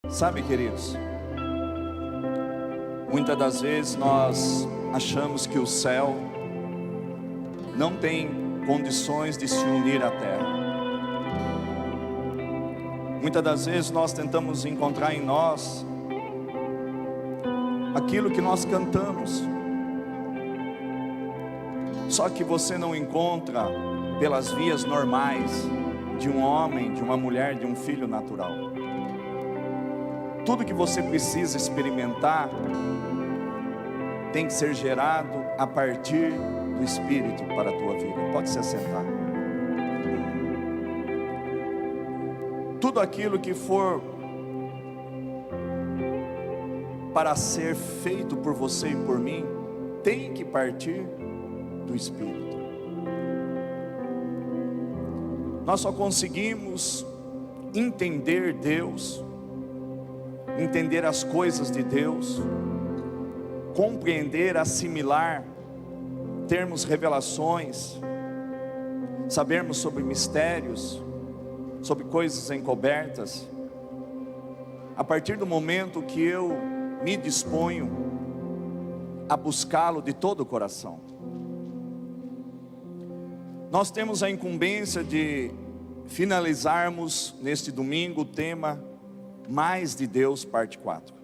Sabe, queridos, muitas das vezes nós achamos que o céu não tem condições de se unir à terra. Muitas das vezes nós tentamos encontrar em nós aquilo que nós cantamos, só que você não encontra pelas vias normais de um homem, de uma mulher, de um filho natural. Tudo que você precisa experimentar tem que ser gerado a partir do Espírito para a tua vida. Pode se assentar. Tudo aquilo que for para ser feito por você e por mim tem que partir do Espírito. Nós só conseguimos entender Deus, entender as coisas de Deus, compreender, assimilar, termos revelações, sabermos sobre mistérios, sobre coisas encobertas, a partir do momento que eu me disponho a buscá-lo de todo o coração. Nós temos a incumbência de finalizarmos neste domingo o tema Mais de Deus, parte 4.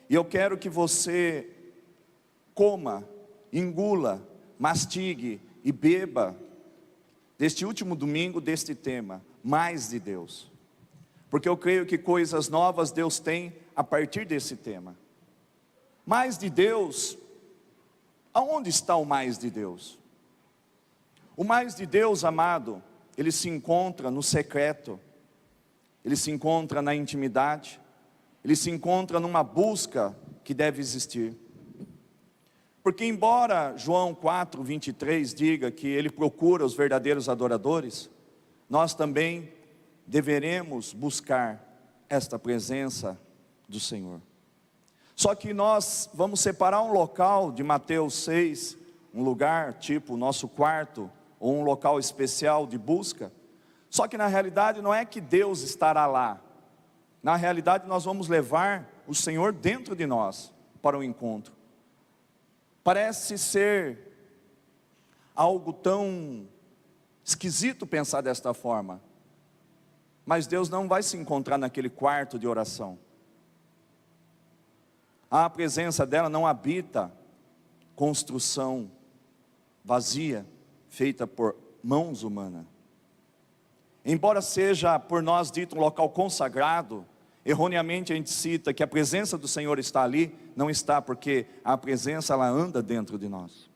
E eu quero que você coma, engula, mastigue e beba deste último domingo deste tema, Mais de Deus. Porque eu creio que coisas novas Deus tem a partir desse tema. Mais de Deus, aonde está o mais de Deus? O mais de Deus, amado, ele se encontra no secreto, ele se encontra na intimidade, ele se encontra numa busca que deve existir. Porque embora João 4:23 diga que ele procura os verdadeiros adoradores, nós também deveremos buscar esta presença do Senhor. Só que nós vamos separar um local de Mateus 6, um lugar tipo o nosso quarto, ou um local especial de busca. Só que na realidade não é que Deus estará lá. Na realidade nós vamos levar o Senhor dentro de nós para o encontro. Parece ser algo tão esquisito pensar desta forma, mas Deus não vai se encontrar naquele quarto de oração. A presença dela não habita construção vazia, feita por mãos humanas. Embora seja por nós dito um local consagrado, erroneamente a gente cita que a presença do Senhor está ali. Não está, porque a presença ela anda dentro de nós.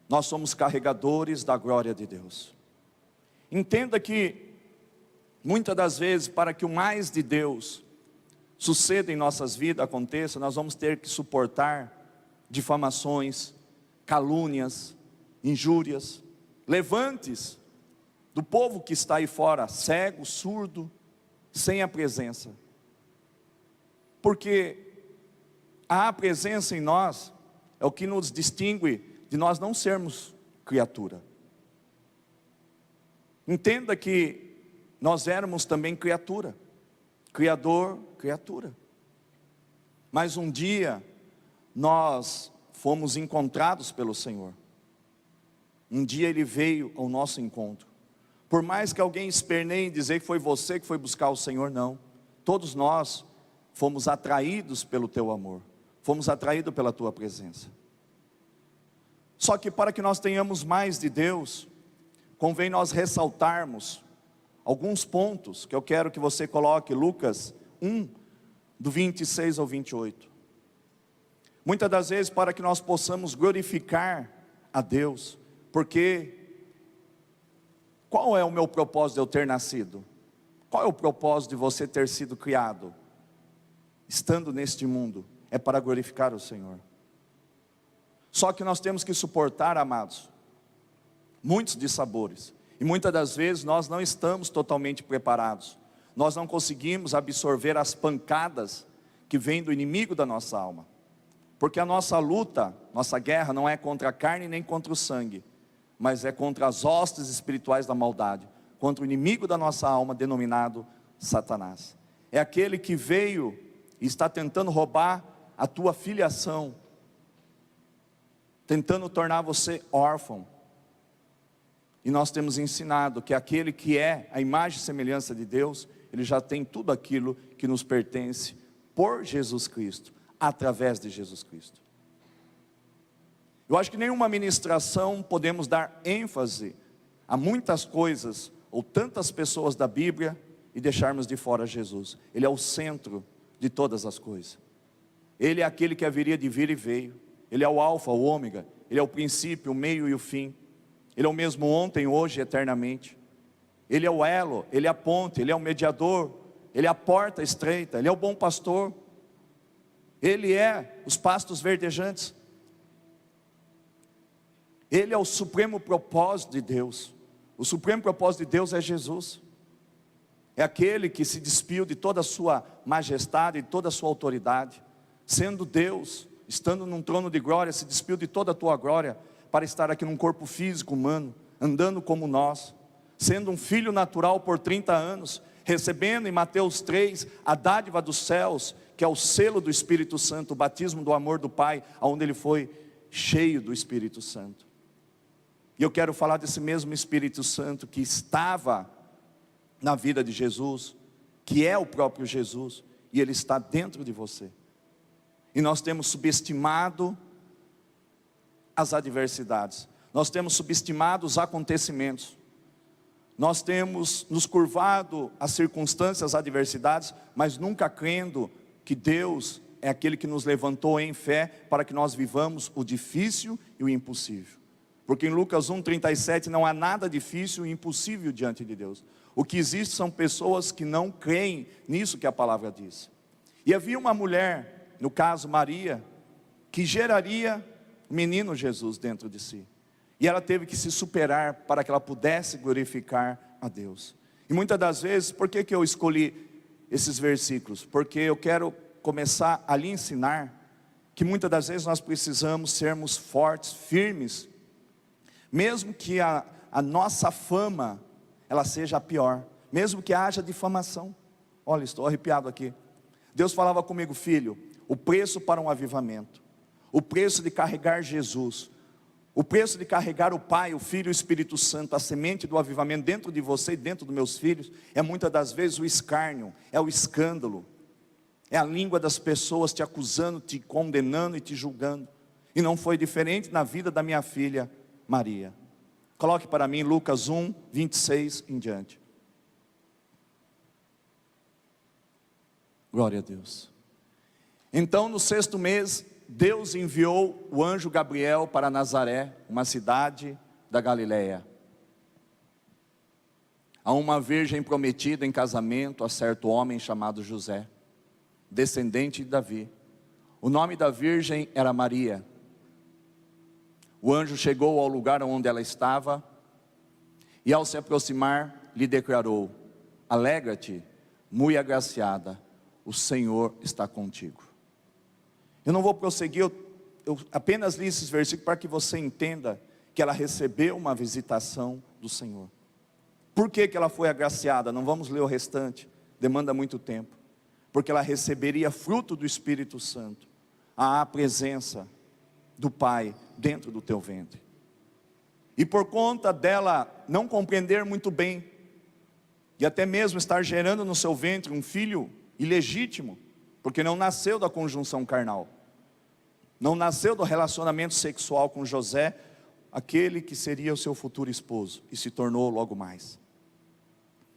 Nós somos carregadores da glória de Deus. Entenda que muitas das vezes, para que o mais de Deus suceda em nossas vidas, aconteça, nós vamos ter que suportar difamações, calúnias, injúrias, levantes do povo que está aí fora, cego, surdo, sem a presença. Porque a presença em nós é o que nos distingue de nós não sermos criatura. Entenda que nós éramos também criatura, criador, criatura. Mas um dia nós fomos encontrados pelo Senhor. Um dia Ele veio ao nosso encontro. Por mais que alguém esperneie e dizer que foi você que foi buscar o Senhor, não. Todos nós fomos atraídos pelo Teu amor. Fomos atraídos pela Tua presença. Só que para que nós tenhamos mais de Deus, convém nós ressaltarmos alguns pontos que eu quero que você coloque. Lucas 1, do 26 ao 28. Muitas das vezes para que nós possamos glorificar a Deus, porque qual é o meu propósito de eu ter nascido? Qual é o propósito de você ter sido criado? Estando neste mundo, é para glorificar o Senhor. Só que nós temos que suportar, amados, muitos dissabores. E muitas das vezes nós não estamos totalmente preparados. Nós não conseguimos absorver as pancadas que vêm do inimigo da nossa alma. Porque a nossa luta, nossa guerra não é contra a carne nem contra o sangue, mas é contra as hostes espirituais da maldade, contra o inimigo da nossa alma, denominado Satanás. é aquele que veio e está tentando roubar a tua filiação, tentando tornar você órfão. E nós temos ensinado que aquele que é a imagem e semelhança de Deus, ele já tem tudo aquilo que nos pertence por Jesus Cristo, através de Jesus Cristo. Eu acho que nenhuma ministração podemos dar ênfase a muitas coisas ou tantas pessoas da Bíblia e deixarmos de fora Jesus. Ele é o centro de todas as coisas. Ele é aquele que haveria de vir e veio. Ele é o alfa, o ômega. Ele é o princípio, o meio e o fim. Ele é o mesmo ontem, hoje e eternamente. Ele é o elo, ele é a ponte, ele é o mediador, ele é a porta estreita, ele é o bom pastor. Ele é os pastos verdejantes. Ele é o supremo propósito de Deus. O supremo propósito de Deus é Jesus. É aquele que se despiu de toda a sua majestade, de toda a sua autoridade, sendo Deus, estando num trono de glória, se despiu de toda a tua glória, para estar aqui num corpo físico humano, andando como nós, sendo um filho natural por 30 anos, recebendo em Mateus 3, a dádiva dos céus, que é o selo do Espírito Santo, o batismo do amor do Pai, onde ele foi cheio do Espírito Santo. E eu quero falar desse mesmo Espírito Santo que estava na vida de Jesus, que é o próprio Jesus, e ele está dentro de você. E nós temos subestimado as adversidades, nós temos subestimado os acontecimentos, nós temos nos curvado às circunstâncias, às adversidades, mas nunca crendo que Deus é aquele que nos levantou em fé para que nós vivamos o difícil e o impossível. Porque em Lucas 1:37 não há nada difícil e impossível diante de Deus. O que existe são pessoas que não creem nisso que a palavra diz. E havia uma mulher, no caso Maria, que geraria o menino Jesus dentro de si. E ela teve que se superar para que ela pudesse glorificar a Deus. E muitas das vezes, por que eu escolhi esses versículos? Porque eu quero começar a lhe ensinar que muitas das vezes nós precisamos sermos fortes, firmes, mesmo que a nossa fama ela seja a pior, mesmo que haja difamação. Olha, estou arrepiado aqui. Deus falava comigo: filho, o preço para um avivamento, o preço de carregar Jesus, o preço de carregar o Pai, o Filho e o Espírito Santo, a semente do avivamento dentro de você e dentro dos meus filhos, é muitas das vezes o escárnio, é o escândalo, é a língua das pessoas te acusando, te condenando e te julgando. E não foi diferente na vida da minha filha Maria. Coloque para mim Lucas 1:26 em diante. Glória a Deus. Então no 6º mês, Deus enviou o anjo Gabriel para Nazaré, uma cidade da Galileia, a uma virgem prometida em casamento a certo homem chamado José, descendente de Davi. O nome da virgem era Maria. O anjo chegou ao lugar onde ela estava e ao se aproximar lhe declarou: alegra-te, muito agraciada, o Senhor está contigo. Eu não vou prosseguir, eu apenas li esses versículos para que você entenda que ela recebeu uma visitação do Senhor. Por que ela foi agraciada? Não vamos ler o restante, demanda muito tempo. Porque ela receberia fruto do Espírito Santo, a presença do Pai dentro do teu ventre. E por conta dela não compreender muito bem, e até mesmo estar gerando no seu ventre um filho ilegítimo, porque não nasceu da conjunção carnal, não nasceu do relacionamento sexual com José, aquele que seria o seu futuro esposo, e se tornou logo mais.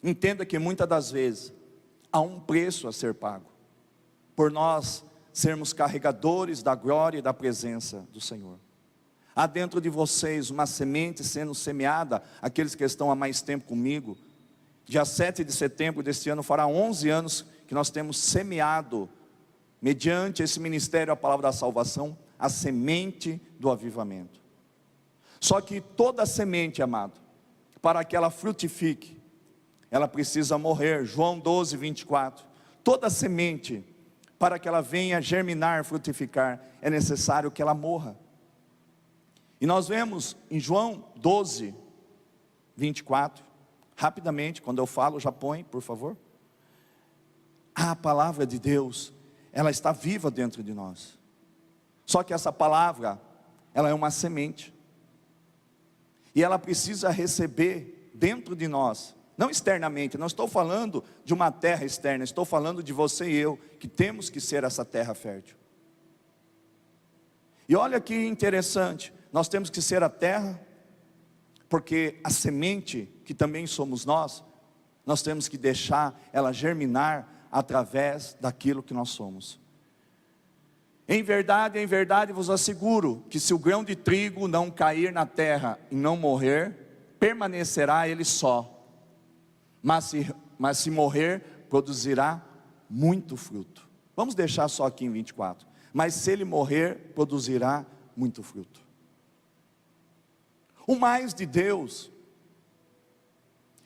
Entenda que muitas das vezes há um preço a ser pago, por nós sermos carregadores da glória e da presença do Senhor. Há dentro de vocês uma semente sendo semeada, aqueles que estão há mais tempo comigo. Dia 7 de setembro deste ano fará 11 anos que nós temos semeado, mediante esse ministério, a palavra da salvação, a semente do avivamento. Só que toda semente, amado, para que ela frutifique, ela precisa morrer. João 12:24. Toda semente, para que ela venha germinar, frutificar, é necessário que ela morra. E nós vemos em João 12:24, rapidamente, quando eu falo, já põe, por favor. A A palavra de Deus, ela está viva dentro de nós. Só que essa palavra, ela é uma semente. E ela precisa receber dentro de nós, não externamente. Não estou falando de uma terra externa, estou falando de você e eu, que temos que ser essa terra fértil. E olha que interessante, nós temos que ser a terra, porque a semente, que também somos nós temos que deixar ela germinar através daquilo que nós somos. Em verdade vos asseguro, que se o grão de trigo não cair na terra e não morrer, permanecerá ele só. Mas se morrer, produzirá muito fruto. Vamos deixar só aqui em 24. Mas se ele morrer, produzirá muito fruto. O mais de Deus,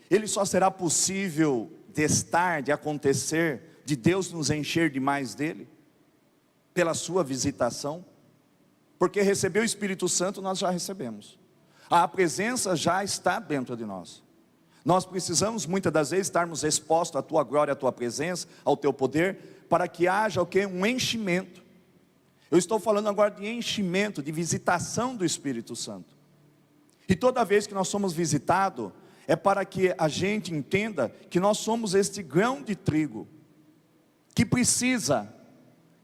ele só será possível de estar, de acontecer, de Deus nos encher de mais dele, pela sua visitação, porque receber o Espírito Santo nós já recebemos. A presença já está dentro de nós. Nós precisamos muitas das vezes estarmos expostos à tua glória, à tua presença, ao teu poder, para que haja o quê? Um enchimento. Eu estou falando agora de enchimento, de visitação do Espírito Santo. E toda vez que nós somos visitados, é para que a gente entenda que nós somos este grão de trigo, que precisa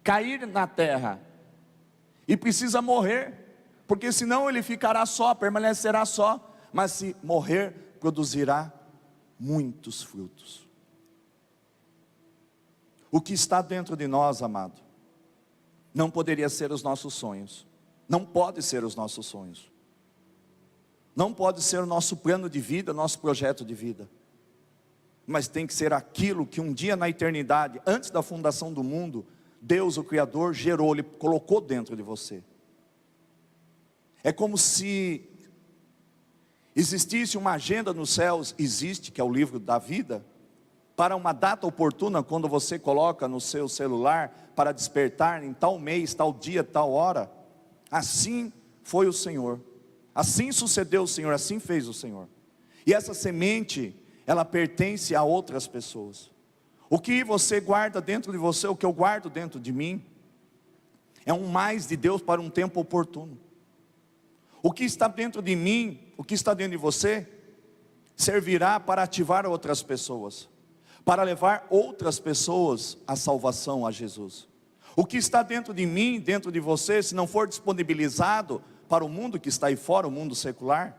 cair na terra, e precisa morrer, porque senão ele ficará só, permanecerá só, mas se morrer, produzirá muitos frutos. O que está dentro de nós, amado, não poderia ser os nossos sonhos, não pode ser os nossos sonhos, não pode ser o nosso plano de vida, nosso projeto de vida, mas tem que ser aquilo que um dia na eternidade, antes da fundação do mundo, Deus, o Criador, gerou, Ele colocou dentro de você. É como se existisse uma agenda nos céus, existe, que é o livro da vida, para uma data oportuna, quando você coloca no seu celular, para despertar em tal mês, tal dia, tal hora. Assim foi o Senhor, assim sucedeu o Senhor, assim fez o Senhor. E essa semente, ela pertence a outras pessoas. O que você guarda dentro de você, o que eu guardo dentro de mim, é um mais de Deus para um tempo oportuno. O que está dentro de mim, o que está dentro de você, servirá para ativar outras pessoas, para levar outras pessoas à salvação, a Jesus. O que está dentro de mim, dentro de você, se não for disponibilizado para o mundo que está aí fora, o mundo secular,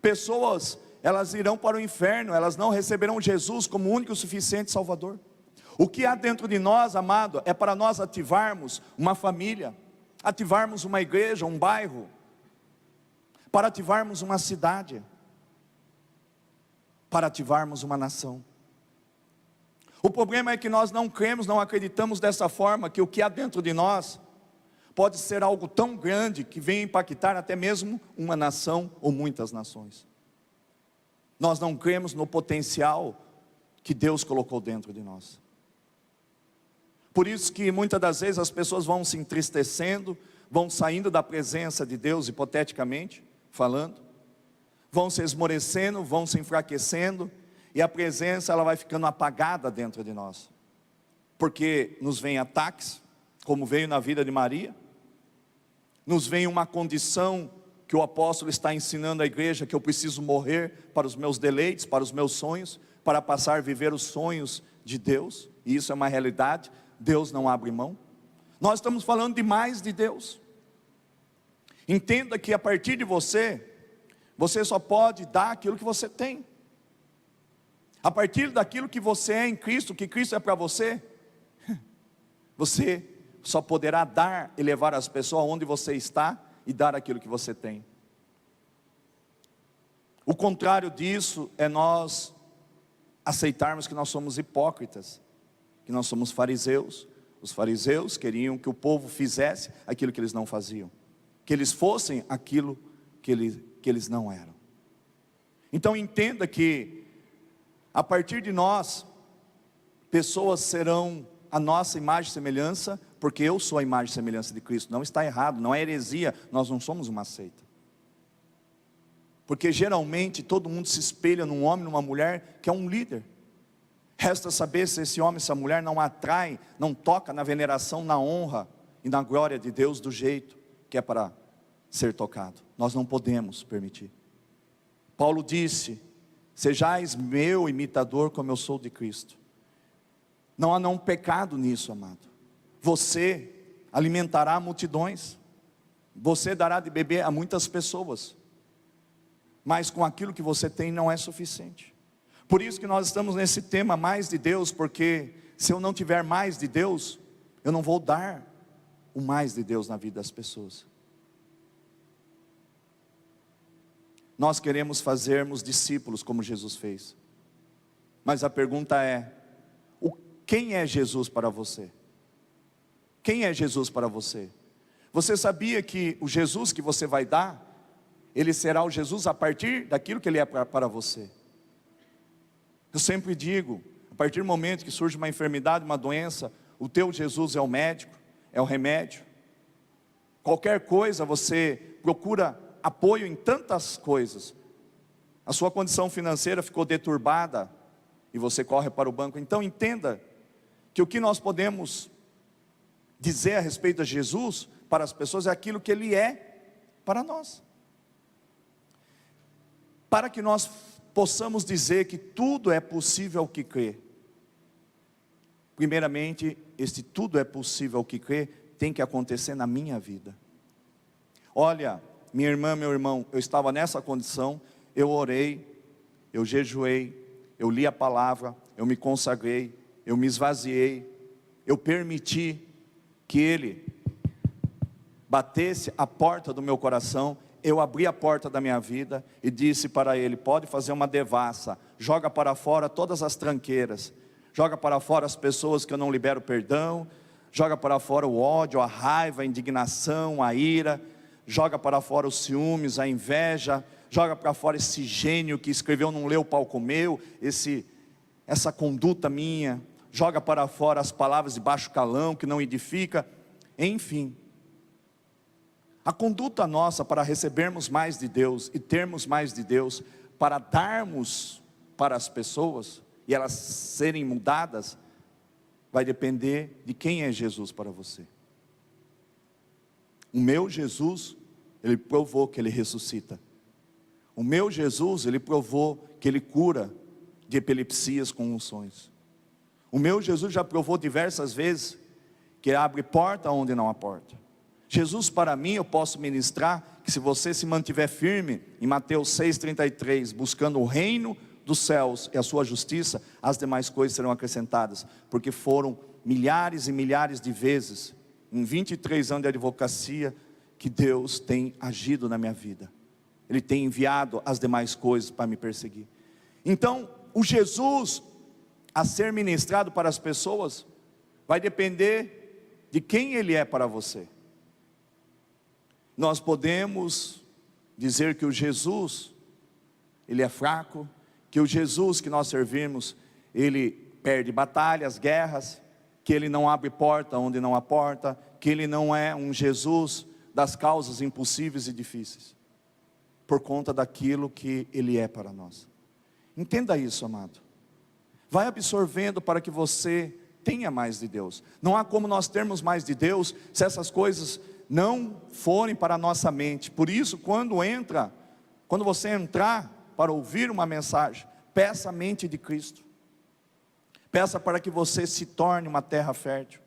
pessoas, elas irão para o inferno, elas não receberão Jesus como único e suficiente Salvador. O que há dentro de nós, amado, é para nós ativarmos uma família, ativarmos uma igreja, um bairro, para ativarmos uma cidade, para ativarmos uma nação. O problema é que nós não cremos, não acreditamos dessa forma, que o que há dentro de nós pode ser algo tão grande que venha impactar até mesmo uma nação ou muitas nações. Nós não cremos no potencial que Deus colocou dentro de nós. Por isso que muitas das vezes as pessoas vão se entristecendo, vão saindo da presença de Deus, hipoteticamente falando, vão se esmorecendo, vão se enfraquecendo, e a presença ela vai ficando apagada dentro de nós, porque nos vem ataques, como veio na vida de Maria, nos vem uma condição que o apóstolo está ensinando à igreja, que eu preciso morrer para os meus deleites, para os meus sonhos, para passar a viver os sonhos de Deus, e isso é uma realidade, Deus não abre mão. Nós estamos falando de mais de Deus. Entenda que a partir de você, você só pode dar aquilo que você tem. A partir daquilo que você é em Cristo, que Cristo é para você, você só poderá dar e levar as pessoas onde você está e dar aquilo que você tem. O contrário disso é nós aceitarmos que nós somos hipócritas, que nós somos fariseus. Os fariseus queriam que o povo fizesse aquilo que eles não faziam, que eles fossem aquilo que eles não eram. Então entenda que a partir de nós, pessoas serão a nossa imagem e semelhança, porque eu sou a imagem e semelhança de Cristo. Não está errado, não é heresia, nós não somos uma seita. Porque geralmente todo mundo se espelha num homem, numa mulher que é um líder. Resta saber se esse homem, essa mulher não atrai, não toca na veneração, na honra e na glória de Deus do jeito que é para ser tocado. Nós não podemos permitir. Paulo disse: sejais meu imitador como eu sou de Cristo. Não há não pecado nisso, amado. Você alimentará multidões, você dará de beber a muitas pessoas, mas com aquilo que você tem não é suficiente. Por isso que nós estamos nesse tema mais de Deus, porque se eu não tiver mais de Deus, eu não vou dar o mais de Deus na vida das pessoas. Nós queremos fazermos discípulos como Jesus fez, mas a pergunta é: quem é Jesus para você? Quem é Jesus para você? Você sabia que o Jesus que você vai dar, ele será o Jesus a partir daquilo que ele é para você? Eu sempre digo, a partir do momento que surge uma enfermidade, uma doença, o teu Jesus é o médico, é o remédio. Qualquer coisa você procura apoio em tantas coisas. A sua condição financeira ficou deturbada e você corre para o banco. Então entenda que o que nós podemos dizer a respeito de Jesus para as pessoas é aquilo que ele é para nós. Para que nós possamos dizer que tudo é possível ao que crê. Primeiramente, este tudo é possível ao que crê tem que acontecer na minha vida. Olha, minha irmã, meu irmão, eu estava nessa condição, eu orei, eu jejuei, eu li a palavra, eu me consagrei, eu me esvaziei, eu permiti que ele batesse a porta do meu coração. Eu abri a porta da minha vida e disse para ele: pode fazer uma devassa, joga para fora todas as tranqueiras, joga para fora as pessoas que eu não libero perdão, joga para fora o ódio, a raiva, a indignação, a ira, joga para fora os ciúmes, a inveja, joga para fora esse gênio que escreveu, não leu, o pau comeu, essa conduta minha, joga para fora as palavras de baixo calão que não edifica, enfim. A conduta nossa para recebermos mais de Deus e termos mais de Deus, para darmos para as pessoas e elas serem mudadas, vai depender de quem é Jesus para você. O meu Jesus, ele provou que ele ressuscita. O meu Jesus, ele provou que ele cura de epilepsias com unções. O meu Jesus já provou diversas vezes que abre porta onde não há porta. Jesus para mim, eu posso ministrar que se você se mantiver firme em Mateus 6,33, buscando o reino dos céus e a sua justiça, as demais coisas serão acrescentadas, porque foram milhares e milhares de vezes, em 23 anos de advocacia, que Deus tem agido na minha vida. Ele tem enviado as demais coisas para me perseguir. Então, o Jesus a ser ministrado para as pessoas, vai depender de quem ele é para você. Nós podemos dizer que o Jesus, ele é fraco, que o Jesus que nós servimos, ele perde batalhas, guerras, que ele não abre porta onde não há porta, que ele não é um Jesus das causas impossíveis e difíceis, por conta daquilo que ele é para nós. Entenda isso, amado. Vai absorvendo para que você tenha mais de Deus. Não há como nós termos mais de Deus se essas coisas não forem para a nossa mente. Por isso, quando você entrar para ouvir uma mensagem, peça a mente de Cristo. Peça para que você se torne uma terra fértil.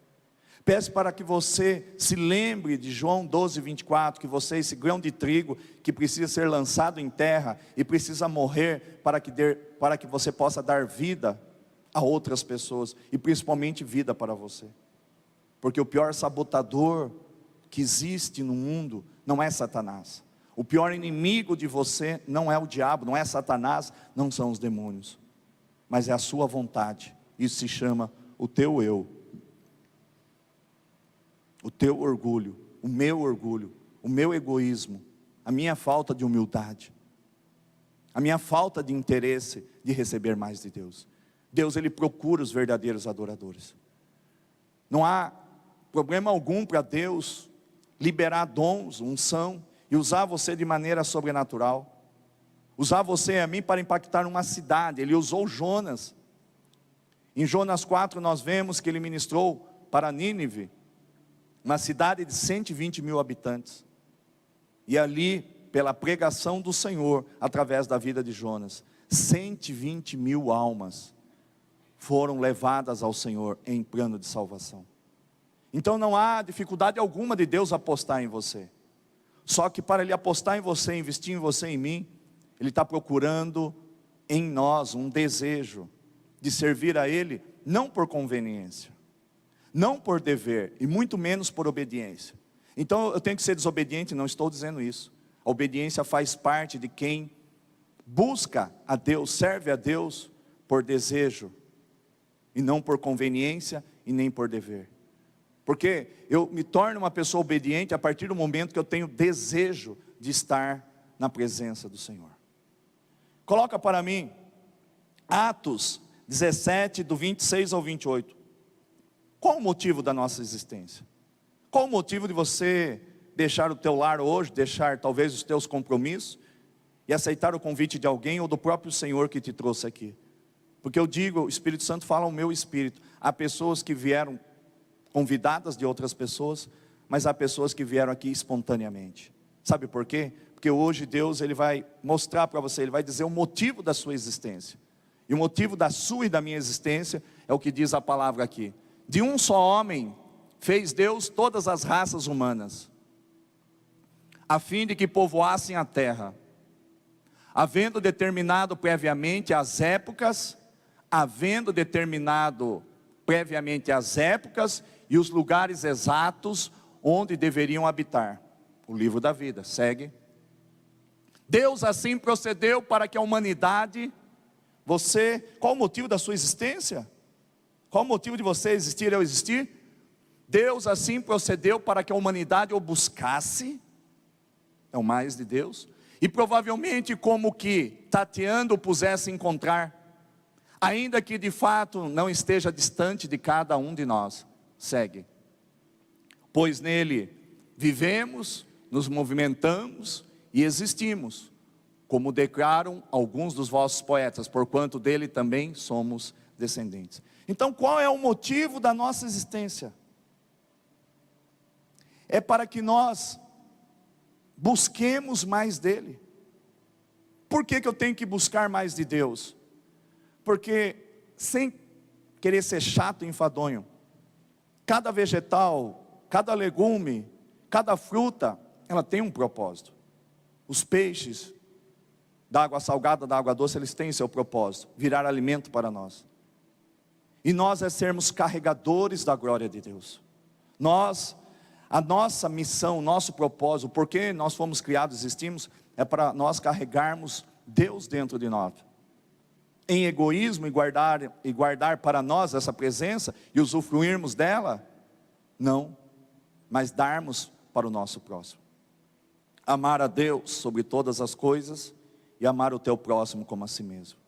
Peça para que você se lembre de João 12:24, que você é esse grão de trigo que precisa ser lançado em terra e precisa morrer para que você possa dar vida a outras pessoas e principalmente vida para você. Porque o pior sabotador que existe no mundo não é Satanás. O pior inimigo de você não é o diabo, não é Satanás, não são os demônios, mas é a sua vontade. Isso se chama o teu eu, o teu orgulho, o meu egoísmo, a minha falta de humildade, a minha falta de interesse de receber mais de Deus. Deus, ele procura os verdadeiros adoradores. Não há problema algum para Deus liberar dons, unção, e usar você de maneira sobrenatural, usar você e a mim para impactar uma cidade. Ele usou Jonas, Em Jonas 4 nós vemos que ele ministrou para Nínive, uma cidade de 120 mil habitantes. E ali, pela pregação do Senhor, através da vida de Jonas, 120 mil almas foram levadas ao Senhor em plano de salvação. Então não há dificuldade alguma de Deus apostar em você. Só que para Ele apostar em você, investir em você, em mim, Ele está procurando em nós um desejo de servir a Ele, não por conveniência, não por dever, e muito menos por obediência. Então eu tenho que ser desobediente? Não estou dizendo isso. A obediência faz parte de quem busca a Deus, serve a Deus por desejo, e não por conveniência e nem por dever. Porque eu me torno uma pessoa obediente a partir do momento que eu tenho desejo de estar na presença do Senhor. Coloca para mim Atos 17, do 26 ao 28. Qual o motivo da nossa existência? Qual o motivo de você deixar o teu lar hoje, deixar talvez os teus compromissos e aceitar o convite de alguém ou do próprio Senhor que te trouxe aqui? Porque eu digo, o Espírito Santo fala ao meu espírito, há pessoas que vieram convidadas de outras pessoas, mas há pessoas que vieram aqui espontaneamente. Sabe por quê? Porque hoje Deus ele vai mostrar para você, Ele vai dizer o motivo da sua existência. E o motivo da sua e da minha existência é o que diz a palavra aqui. De um só homem fez Deus todas as raças humanas, a fim de que povoassem a terra, havendo determinado previamente as épocas e os lugares exatos onde deveriam habitar. O livro da vida, segue. Deus assim procedeu para que a humanidade, qual o motivo da sua existência? Qual o motivo de você existir e eu existir? Deus assim procedeu para que a humanidade o buscasse, é o mais de Deus, e provavelmente como que tateando pusesse encontrar, ainda que de fato não esteja distante de cada um de nós. Segue. Pois nele vivemos, nos movimentamos e existimos, como declaram alguns dos vossos poetas, porquanto dele também somos descendentes. Então qual é o motivo da nossa existência? É para que nós busquemos mais dele. Por que eu tenho que buscar mais de Deus? Porque, sem querer ser chato e enfadonho, cada vegetal, cada legume, cada fruta, ela tem um propósito. Os peixes, da água salgada, da água doce, eles têm seu propósito, virar alimento para nós. E nós é sermos carregadores da glória de Deus. A nossa missão, o nosso propósito, porque nós fomos criados, existimos, é para nós carregarmos Deus dentro de nós. Em egoísmo e guardar para nós essa presença e usufruirmos dela? Não, mas darmos para o nosso próximo. Amar a Deus sobre todas as coisas e amar o teu próximo como a si mesmo.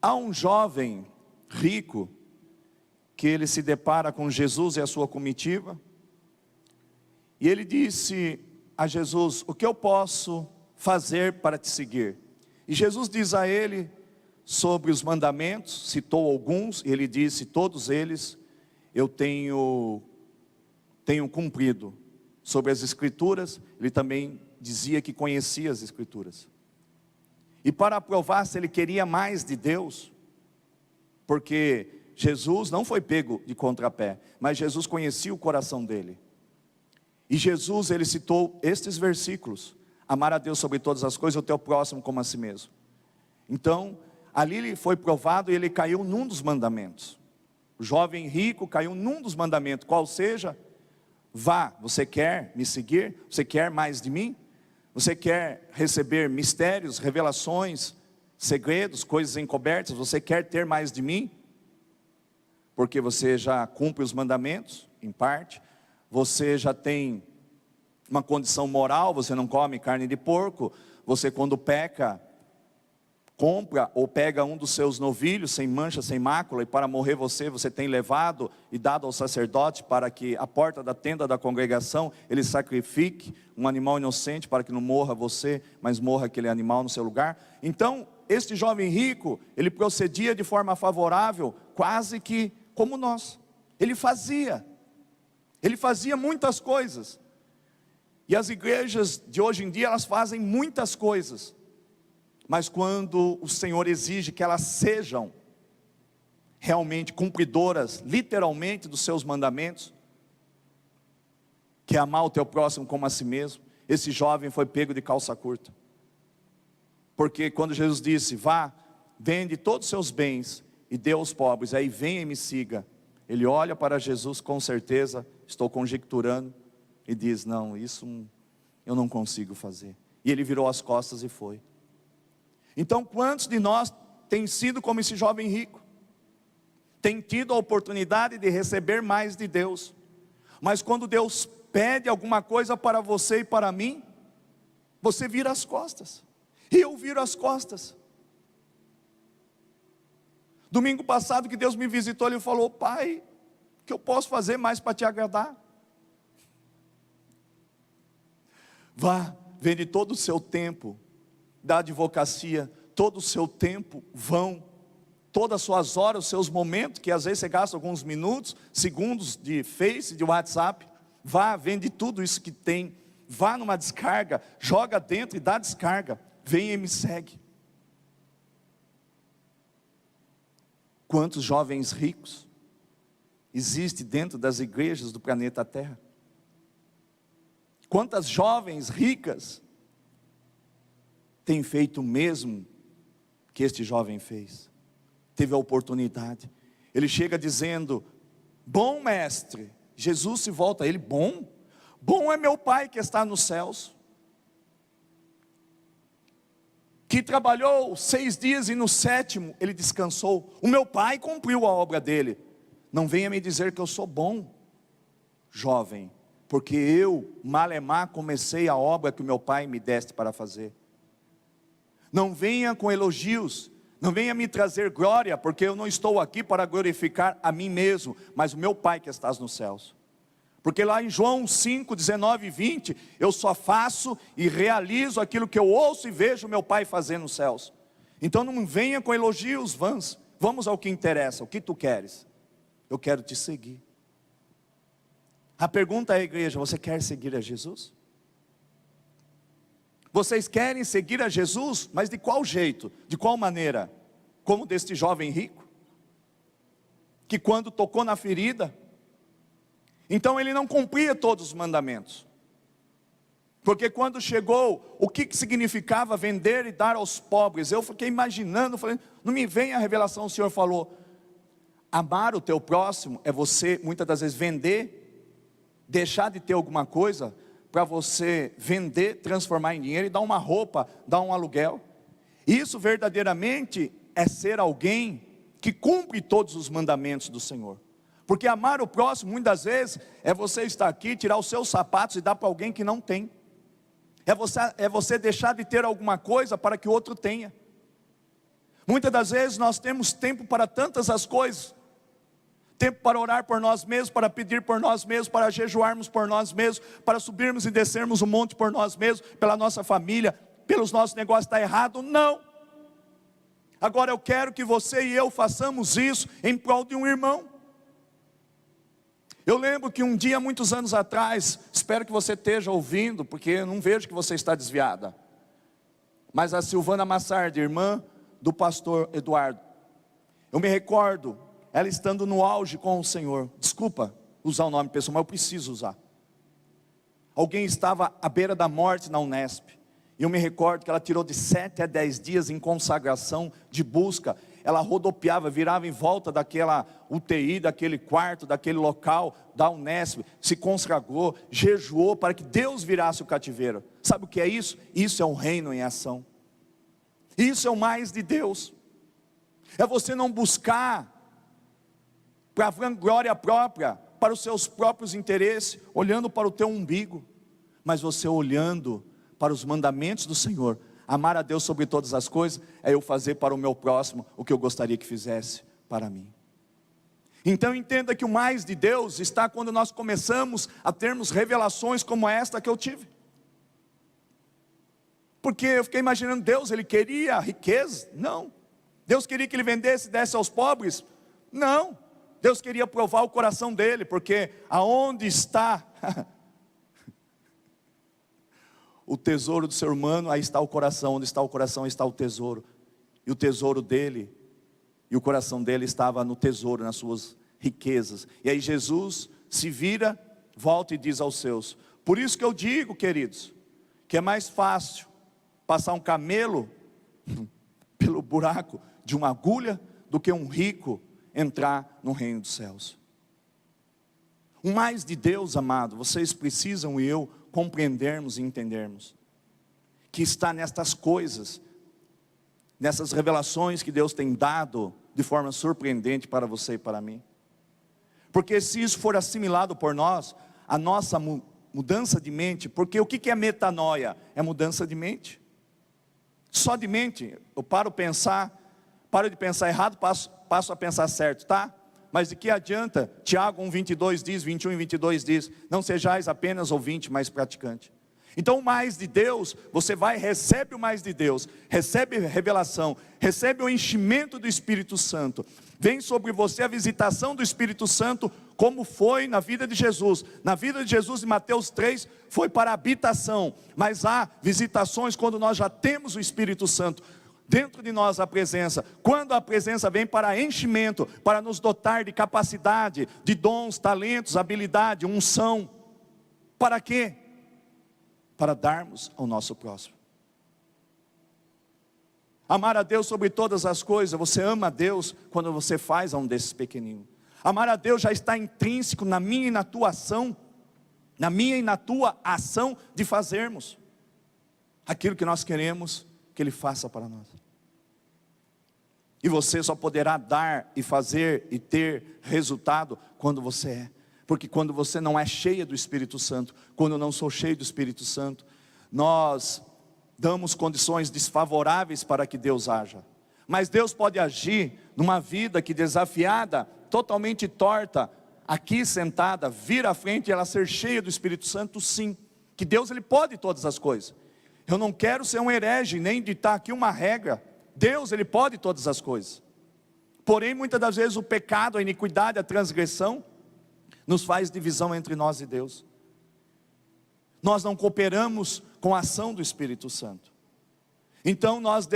Há um jovem rico que ele se depara com Jesus e a sua comitiva, e ele disse a Jesus: o que eu posso fazer para te seguir? E Jesus diz a ele sobre os mandamentos, citou alguns, e ele disse: todos eles eu tenho cumprido. Sobre as escrituras, ele também dizia que conhecia as escrituras. E para provar se ele queria mais de Deus, porque Jesus não foi pego de contrapé, mas Jesus conhecia o coração dele. E Jesus, ele citou estes versículos: amar a Deus sobre todas as coisas, o teu próximo como a si mesmo. Então, ali ele foi provado e ele caiu num dos mandamentos. O jovem rico caiu num dos mandamentos, qual seja: vá, você quer me seguir? Você quer mais de mim? Você quer receber mistérios, revelações, segredos, coisas encobertas? Você quer ter mais de mim? Porque você já cumpre os mandamentos, em parte. Você já tem uma condição moral, você não come carne de porco. Você quando peca, compra ou pega um dos seus novilhos, sem mancha, sem mácula, e para morrer você tem levado e dado ao sacerdote, para que à porta da tenda da congregação, ele sacrifique um animal inocente, para que não morra você, mas morra aquele animal no seu lugar. Então, este jovem rico, ele procedia de forma favorável, quase que como nós. Ele fazia muitas coisas. E as igrejas de hoje em dia, elas fazem muitas coisas. Mas quando o Senhor exige que elas sejam realmente cumpridoras, literalmente, dos seus mandamentos, que é amar o teu próximo como a si mesmo, esse jovem foi pego de calça curta. Porque quando Jesus disse, vá, vende todos os seus bens e dê aos pobres, aí venha e me siga. Ele olha para Jesus, com certeza, estou conjecturando, e diz, não, isso eu não consigo fazer. E ele virou as costas e foi. Então, quantos de nós têm sido como esse jovem rico? Tem tido a oportunidade de receber mais de Deus. Mas quando Deus pede alguma coisa para você e para mim, você vira as costas. E eu viro as costas. Domingo passado que Deus me visitou, Ele falou, pai, o que eu posso fazer mais para te agradar? Vá, vende todo o seu tempo da advocacia, todo o seu tempo vão, todas as suas horas, os seus momentos, que às vezes você gasta alguns minutos, segundos de Face, de WhatsApp, vá, vende tudo isso que tem, vá numa descarga, joga dentro e dá descarga, vem e me segue. Quantos jovens ricos existem dentro das igrejas do planeta Terra? Quantas jovens ricas têm feito o mesmo que este jovem fez? Teve a oportunidade. Ele chega dizendo, bom mestre, Jesus se volta a ele, bom é meu Pai que está nos céus, que trabalhou 6 dias e no 7º ele descansou. O meu Pai cumpriu a obra dele. Não venha me dizer que eu sou bom, jovem, porque eu, malemar, comecei a obra que o meu Pai me deste para fazer. Não venha com elogios, não venha me trazer glória, porque eu não estou aqui para glorificar a mim mesmo, mas o meu Pai que estás nos céus. Porque lá em João 5, 19 e 20, eu só faço e realizo aquilo que eu ouço e vejo o meu Pai fazer nos céus. Então não venha com elogios vãs, vamos ao que interessa, o que tu queres? Eu quero te seguir. A pergunta é, igreja, você quer seguir a Jesus? Vocês querem seguir a Jesus, mas de qual jeito? De qual maneira? Como deste jovem rico, que quando tocou na ferida, então ele não cumpria todos os mandamentos. Porque quando chegou, o que significava vender e dar aos pobres? Eu fiquei imaginando, falei, não me vem a revelação, o Senhor falou, amar o teu próximo é você, muitas das vezes, vender, deixar de ter alguma coisa, para você vender, transformar em dinheiro e dar uma roupa, dar um aluguel. Isso verdadeiramente é ser alguém que cumpre todos os mandamentos do Senhor. Porque amar o próximo, muitas vezes, é você estar aqui, tirar os seus sapatos e dar para alguém que não tem. É você deixar de ter alguma coisa para que o outro tenha. Muitas das vezes nós temos tempo para tantas as coisas. Tempo para orar por nós mesmos, para pedir por nós mesmos, para jejuarmos por nós mesmos, para subirmos e descermos o monte por nós mesmos, pela nossa família, pelos nossos negócios. Está errado? Não. Agora eu quero que você e eu façamos isso em prol de um irmão. Eu lembro que um dia, muitos anos atrás, espero que você esteja ouvindo, porque eu não vejo que você está desviada, mas a Silvana Massardi, irmã do pastor Eduardo, eu me recordo, ela estando no auge com o Senhor, desculpa usar o nome pessoal, mas eu preciso usar. Alguém estava à beira da morte na Unesp, e eu me recordo que ela tirou de 7 a 10 dias em consagração, de busca. Ela rodopiava, virava em volta daquela UTI, daquele quarto, daquele local, da Unesp, se consagrou, jejuou para que Deus virasse o cativeiro. Sabe o que é isso? Isso é um reino em ação. Isso é o mais de Deus. É você não buscar para a vanglória própria, para os seus próprios interesses, olhando para o teu umbigo, mas você olhando para os mandamentos do Senhor, Amar a Deus sobre todas as coisas é eu fazer para o meu próximo o que eu gostaria que fizesse para mim. Então entenda que o mais de Deus está quando nós começamos a termos revelações como esta que eu tive. Porque eu fiquei imaginando, Deus, Ele queria riqueza? Não. Deus queria que Ele vendesse e desse aos pobres? Não. Deus queria provar o coração dele, porque aonde está o tesouro do ser humano, aí está o coração. Onde está o coração, está o tesouro. E o tesouro dele, e o coração dele estava no tesouro, nas suas riquezas. E aí Jesus se vira, volta e diz aos seus. Por isso que eu digo, queridos, que é mais fácil passar um camelo pelo buraco de uma agulha do que um rico entrar no reino dos céus. O mais de Deus, amado, vocês precisam e eu compreendermos e entendermos que está nestas coisas, nessas revelações que Deus tem dado de forma surpreendente para você e para mim. Porque se isso for assimilado por nós, a nossa mudança de mente, porque o que é metanoia? É mudança de mente. Só de mente, eu paro de pensar errado, passo a pensar certo, tá? Mas de que adianta? Tiago 1:22 diz, 21 e 22 diz, não sejais apenas ouvinte, mas praticante. Então o mais de Deus, você vai, recebe o mais de Deus, recebe revelação, recebe o enchimento do Espírito Santo, vem sobre você a visitação do Espírito Santo, como foi na vida de Jesus. Na vida de Jesus, em Mateus 3, foi para habitação, mas há visitações quando nós já temos o Espírito Santo dentro de nós, a presença. Quando a presença vem para enchimento, para nos dotar de capacidade, de dons, talentos, habilidade, unção. Para quê? Para darmos ao nosso próximo. Amar a Deus sobre todas as coisas. Você ama a Deus quando você faz a um desses pequeninos. Amar a Deus já está intrínseco na minha e na tua ação, na minha e na tua ação de fazermos aquilo que nós queremos que Ele faça para nós. E você só poderá dar e fazer e ter resultado quando você é. Porque quando você não é cheia do Espírito Santo, quando eu não sou cheio do Espírito Santo, nós damos condições desfavoráveis para que Deus haja. Mas Deus pode agir numa vida que desafiada, totalmente torta, aqui sentada, vir à frente e ela ser cheia do Espírito Santo, sim. Que Deus, Ele pode todas as coisas. Eu não quero ser um herege, nem ditar aqui uma regra. Deus, Ele pode todas as coisas. Porém, muitas das vezes o pecado, a iniquidade, a transgressão, nos faz divisão entre nós e Deus. Nós não cooperamos com a ação do Espírito Santo. Então nós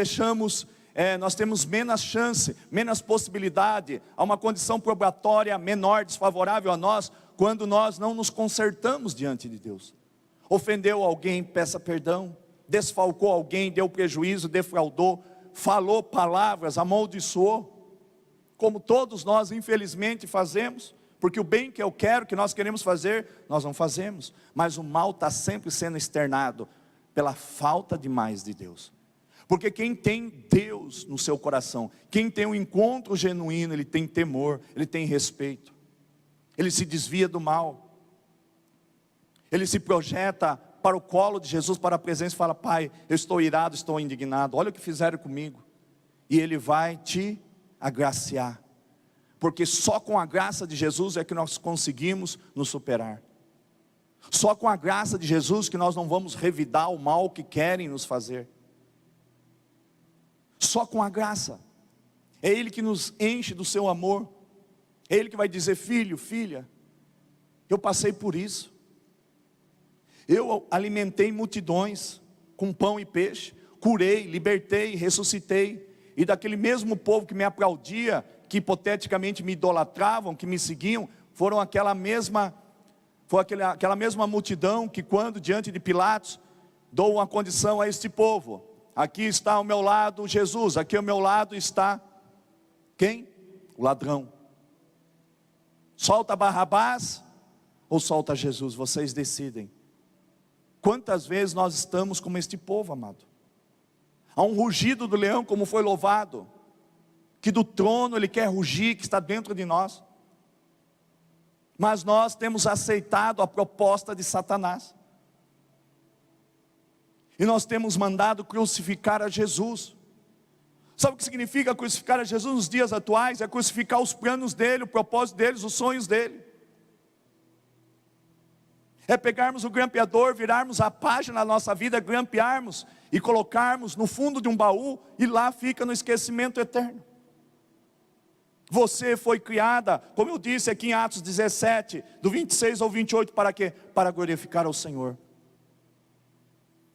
nós temos menos chance, menos possibilidade, a uma condição probatória menor, desfavorável a nós, quando nós não nos consertamos diante de Deus. Ofendeu alguém, peça perdão. Desfalcou alguém, deu prejuízo, defraudou, falou palavras, amaldiçoou, como todos nós infelizmente fazemos, porque o bem que eu quero, que nós queremos fazer, nós não fazemos, mas o mal está sempre sendo externado, pela falta de mais de Deus. Porque quem tem Deus no seu coração, quem tem um encontro genuíno, ele tem temor, ele tem respeito, ele se desvia do mal, ele se projeta para o colo de Jesus, para a presença e fala: Pai, eu estou irado, estou indignado, olha o que fizeram comigo. E Ele vai te agraciar, porque só com a graça de Jesus é que nós conseguimos nos superar. Só com a graça de Jesus que nós não vamos revidar o mal que querem nos fazer. Só com a graça. É Ele que nos enche do seu amor. É Ele que vai dizer: filho, filha, eu passei por isso. Eu alimentei multidões com pão e peixe, curei, libertei, ressuscitei, e daquele mesmo povo que me aplaudia, que hipoteticamente me idolatravam, que me seguiam, foi aquela mesma multidão que, quando diante de Pilatos, dou uma condição a este povo: aqui está ao meu lado Jesus, aqui ao meu lado está quem? O ladrão. Solta Barrabás ou solta Jesus? Vocês decidem. Quantas vezes nós estamos como este povo, amado? Há um rugido do leão, como foi louvado, que do trono ele quer rugir, que está dentro de nós. Mas nós temos aceitado a proposta de Satanás. E nós temos mandado crucificar a Jesus. Sabe o que significa crucificar a Jesus nos dias atuais? É crucificar os planos dele, o propósito deles, os sonhos dele. É pegarmos o grampeador, virarmos a página da nossa vida, grampearmos e colocarmos no fundo de um baú, e lá fica no esquecimento eterno. Você foi criada, como eu disse aqui em Atos 17, do 26 ao 28, para quê? Para glorificar ao Senhor.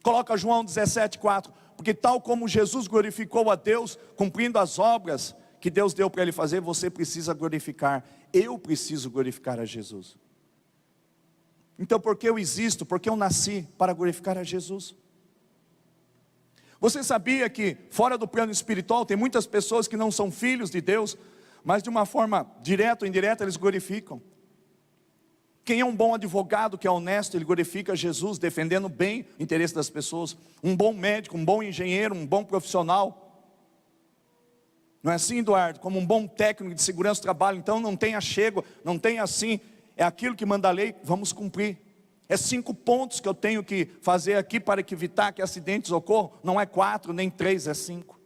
Coloca João 17:4, porque tal como Jesus glorificou a Deus, cumprindo as obras que Deus deu para ele fazer, você precisa glorificar. Eu preciso glorificar a Jesus. Então por que eu existo? Porque eu nasci para glorificar a Jesus. Você sabia que fora do plano espiritual tem muitas pessoas que não são filhos de Deus, mas de uma forma direta ou indireta eles glorificam? Quem é um bom advogado, que é honesto, ele glorifica Jesus, defendendo bem o interesse das pessoas. Um bom médico, um bom engenheiro, um bom profissional. Não é assim, Eduardo? Como um bom técnico de segurança do trabalho. Então não tem achego, não tem assim. É aquilo que manda a lei, vamos cumprir. É 5 pontos que eu tenho que fazer aqui para evitar que acidentes ocorram. Não é 4, nem 3, é 5.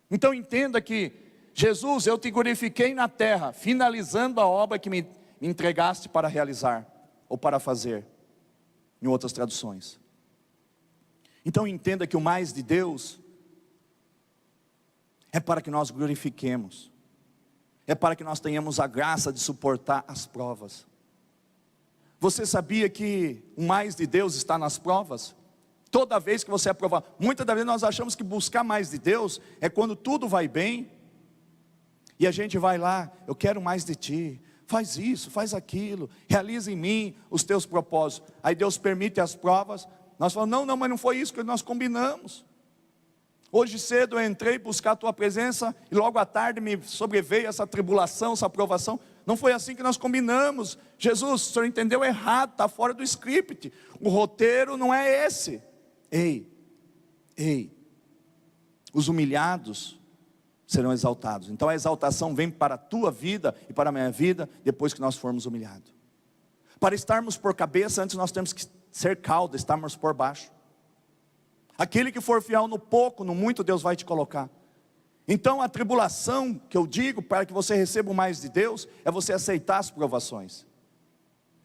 Então entenda que Jesus, eu te glorifiquei na terra, finalizando a obra que me entregaste para realizar, ou para fazer, em outras traduções. Então entenda que o mais de Deus é para que nós glorifiquemos, é para que nós tenhamos a graça de suportar as provas. Você sabia que o mais de Deus está nas provas? Toda vez que você é provado, muitas das vezes nós achamos que buscar mais de Deus é quando tudo vai bem, e a gente vai lá, eu quero mais de ti, faz isso, faz aquilo, realiza em mim os teus propósitos. Aí Deus permite as provas, nós falamos, não, mas não foi isso que nós combinamos. Hoje cedo eu entrei buscar a tua presença, e logo à tarde me sobreveio essa tribulação, essa provação. Não foi assim que nós combinamos. Jesus, o senhor entendeu errado, está fora do script, o roteiro não é esse. Ei, os humilhados serão exaltados. Então a exaltação vem para a tua vida e para a minha vida, depois que nós formos humilhados. Para estarmos por cabeça, antes nós temos que ser cauda, estarmos por baixo. Aquele que for fiel no pouco, no muito, Deus vai te colocar. Então a tribulação que eu digo, para que você receba o mais de Deus, é você aceitar as provações.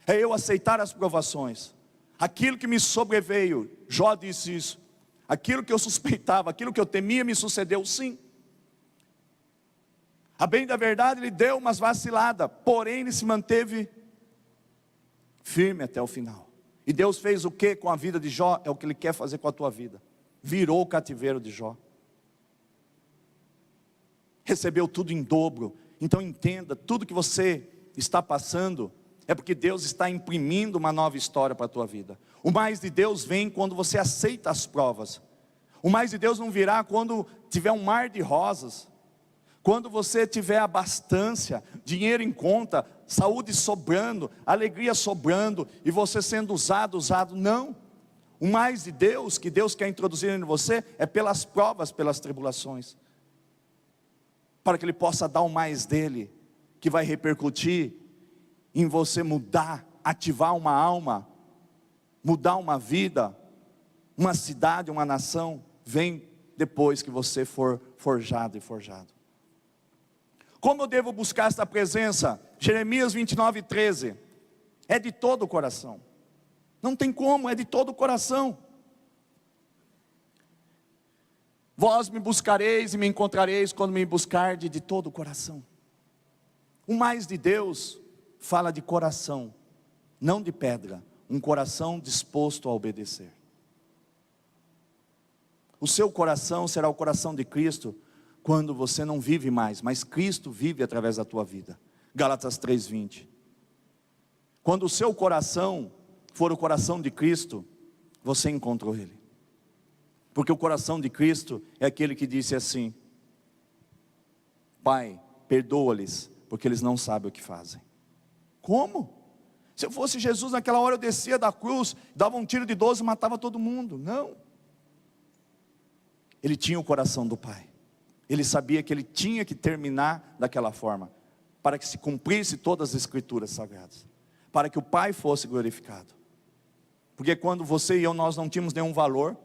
É eu aceitar as provações. Aquilo que me sobreveio, Jó disse isso. Aquilo que eu suspeitava, aquilo que eu temia me sucedeu, sim. A bem da verdade ele deu umas vaciladas, porém ele se manteve firme até o final. E Deus fez o que com a vida de Jó? É o que ele quer fazer com a tua vida. Virou o cativeiro de Jó. Recebeu tudo em dobro. Então entenda, tudo que você está passando é porque Deus está imprimindo uma nova história para a tua vida. O mais de Deus vem quando você aceita as provas. O mais de Deus não virá quando tiver um mar de rosas. Quando você tiver abastança, dinheiro em conta, saúde sobrando, alegria sobrando, e você sendo usado, não. O mais de Deus, que Deus quer introduzir em você, é pelas provas, pelas tribulações. Para que Ele possa dar o mais dele, que vai repercutir em você mudar, ativar uma alma, mudar uma vida, uma cidade, uma nação, vem depois que você for forjado e forjado. Como eu devo buscar esta presença? Jeremias 29:13. É de todo o coração. Não tem como, é de todo o coração. Vós me buscareis e me encontrareis quando me buscardes de todo o coração. O mais de Deus fala de coração, não de pedra. Um coração disposto a obedecer. O seu coração será o coração de Cristo quando você não vive mais, mas Cristo vive através da tua vida. Gálatas 3:20. Quando o seu coração for o coração de Cristo, você encontrou Ele. Porque o coração de Cristo é aquele que disse assim: Pai, perdoa-lhes, porque eles não sabem o que fazem. Como? Se eu fosse Jesus naquela hora eu descia da cruz, dava um tiro de 12 e matava todo mundo. Não. Ele tinha o coração do Pai. Ele sabia que ele tinha que terminar daquela forma, para que se cumprisse todas as escrituras sagradas, para que o Pai fosse glorificado. Porque quando você e eu, nós não tínhamos nenhum valor,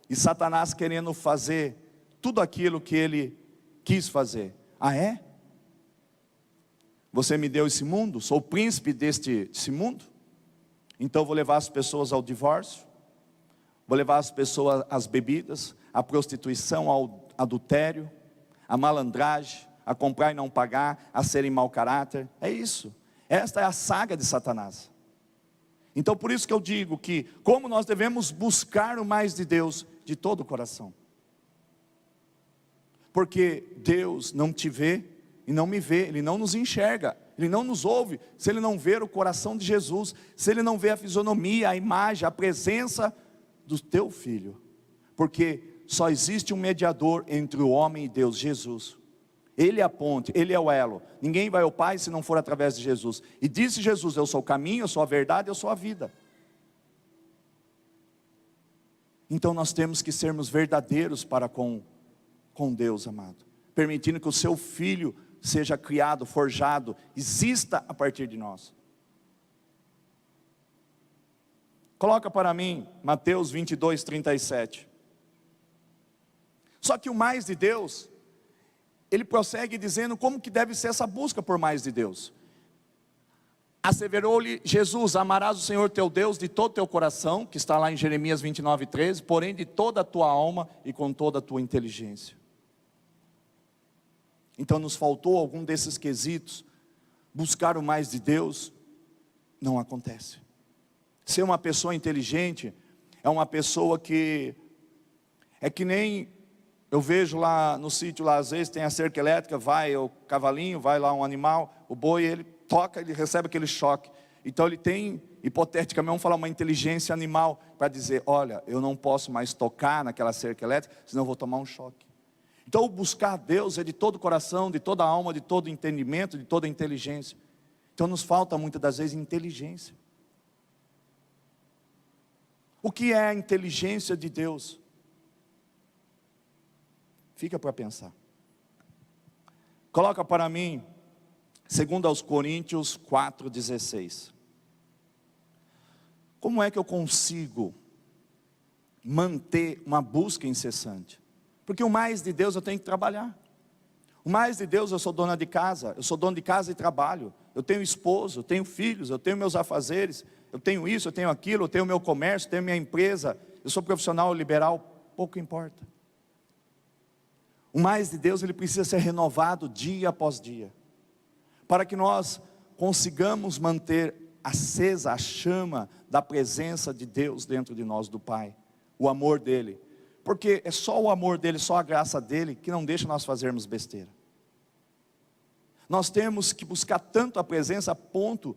e Satanás querendo fazer tudo aquilo que ele quis fazer. Ah, é? Você me deu esse mundo? Sou o príncipe desse mundo? Então vou levar as pessoas ao divórcio, vou levar as pessoas às bebidas, à prostituição, ao adultério, à malandragem, a comprar e não pagar, a serem mau caráter. É isso. Esta é a saga de Satanás. Então por isso que eu digo que como nós devemos buscar o mais de Deus de todo o coração. Porque Deus não te vê e não me vê, Ele não nos enxerga, Ele não nos ouve, se Ele não ver o coração de Jesus, se Ele não vê a fisionomia, a imagem, a presença do teu Filho. Porque só existe um mediador entre o homem e Deus, Jesus. Ele é a ponte, Ele é o elo. Ninguém vai ao Pai se não for através de Jesus. E disse Jesus, eu sou o caminho, eu sou a verdade, eu sou a vida. Então nós temos que sermos verdadeiros para com Deus, amado. Permitindo que o seu Filho seja criado, forjado, exista a partir de nós. Coloca para mim, Mateus 22, 37. Só que o mais de Deus, ele prossegue dizendo como que deve ser essa busca por mais de Deus. Asseverou-lhe Jesus, amarás o Senhor teu Deus de todo o teu coração, que está lá em Jeremias 29, 13, porém de toda a tua alma e com toda a tua inteligência. Então nos faltou algum desses quesitos, buscar o mais de Deus, não acontece. Ser uma pessoa inteligente, é uma pessoa que, é que nem, eu vejo lá no sítio, lá às vezes tem a cerca elétrica, vai o cavalinho, vai lá um animal, o boi, ele toca, ele recebe aquele choque. Então ele tem, hipoteticamente, vamos falar uma inteligência animal, para dizer, olha, eu não posso mais tocar naquela cerca elétrica, senão eu vou tomar um choque. Então o buscar a Deus é de todo o coração, de toda a alma, de todo o entendimento, de toda a inteligência. Então nos falta muitas das vezes inteligência. O que é a inteligência de Deus? Fica para pensar. Coloca para mim, 2 Coríntios 4,16. Como é que eu consigo manter uma busca incessante? Porque o mais de Deus eu tenho que trabalhar. O mais de Deus eu sou dona de casa, eu sou dono de casa e trabalho. Eu tenho esposo, eu tenho filhos, eu tenho meus afazeres, eu tenho isso, eu tenho aquilo, eu tenho meu comércio, eu tenho minha empresa, eu sou profissional liberal, pouco importa. O mais de Deus ele precisa ser renovado dia após dia, para que nós consigamos manter acesa a chama da presença de Deus dentro de nós, do Pai, o amor dEle. Porque é só o amor dEle, só a graça dEle, que não deixa nós fazermos besteira. Nós temos que buscar tanto a presença, a ponto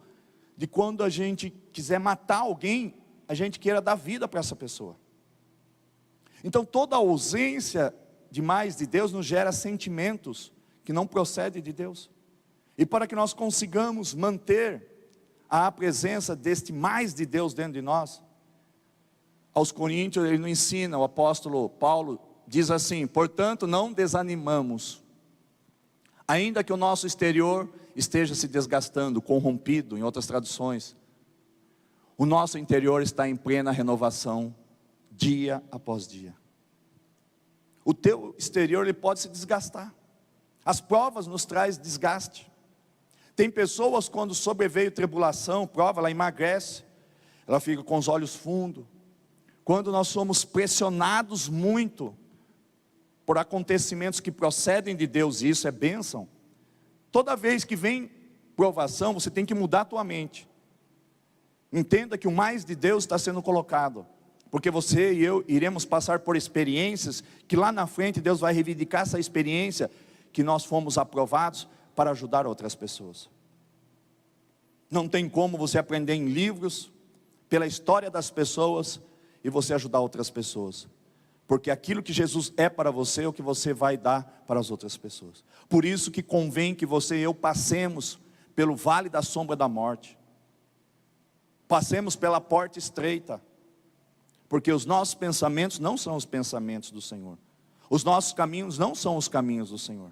de quando a gente quiser matar alguém, a gente queira dar vida para essa pessoa. Então toda ausência de mais de Deus nos gera sentimentos que não procedem de Deus. E para que nós consigamos manter a presença deste mais de Deus dentro de nós, aos Coríntios ele nos ensina, o apóstolo Paulo diz assim, portanto não desanimamos, ainda que o nosso exterior esteja se desgastando, corrompido, em outras traduções, o nosso interior está em plena renovação, dia após dia. O teu exterior ele pode se desgastar, as provas nos traz desgaste. Tem pessoas quando sobreveio tribulação, prova, ela emagrece, ela fica com os olhos fundos. Quando nós somos pressionados muito por acontecimentos que procedem de Deus, e isso é bênção, toda vez que vem provação, você tem que mudar a tua mente. Entenda que o mais de Deus está sendo colocado, porque você e eu iremos passar por experiências, que lá na frente Deus vai reivindicar essa experiência, que nós fomos aprovados para ajudar outras pessoas. Não tem como você aprender em livros, pela história das pessoas, e você ajudar outras pessoas, porque aquilo que Jesus é para você, é o que você vai dar para as outras pessoas. Por isso que convém que você e eu passemos pelo vale da sombra da morte, passemos pela porta estreita, porque os nossos pensamentos não são os pensamentos do Senhor, os nossos caminhos não são os caminhos do Senhor.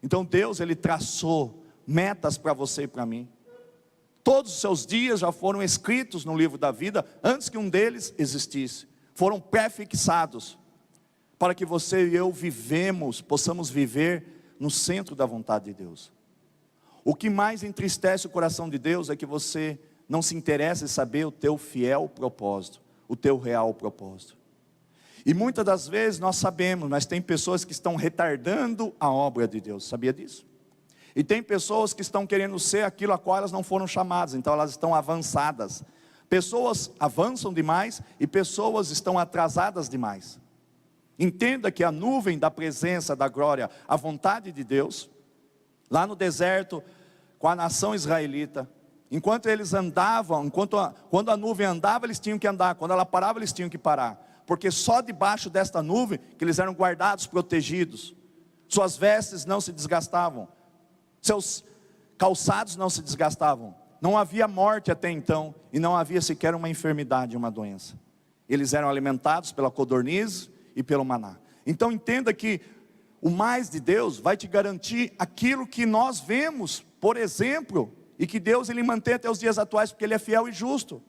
Então Deus ele traçou metas para você e para mim. Todos os seus dias já foram escritos no livro da vida, antes que um deles existisse. Foram pré-fixados, para que você e eu possamos viver no centro da vontade de Deus. O que mais entristece o coração de Deus é que você não se interessa em saber o teu fiel propósito, o teu real propósito. E muitas das vezes nós sabemos, mas tem pessoas que estão retardando a obra de Deus, sabia disso? E tem pessoas que estão querendo ser aquilo a qual elas não foram chamadas, então elas estão avançadas. Pessoas avançam demais e pessoas estão atrasadas demais. Entenda que a nuvem da presença, da glória, a vontade de Deus, lá no deserto, com a nação israelita, enquanto eles andavam, quando a nuvem andava, eles tinham que andar, quando ela parava, eles tinham que parar, porque só debaixo desta nuvem, que eles eram guardados, protegidos, suas vestes não se desgastavam, seus calçados não se desgastavam, não havia morte até então, e não havia sequer uma enfermidade, uma doença, eles eram alimentados pela codorniz e pelo maná. Então entenda que o mais de Deus vai te garantir aquilo que nós vemos, por exemplo, e que Deus ele mantém até os dias atuais, porque Ele é fiel e justo.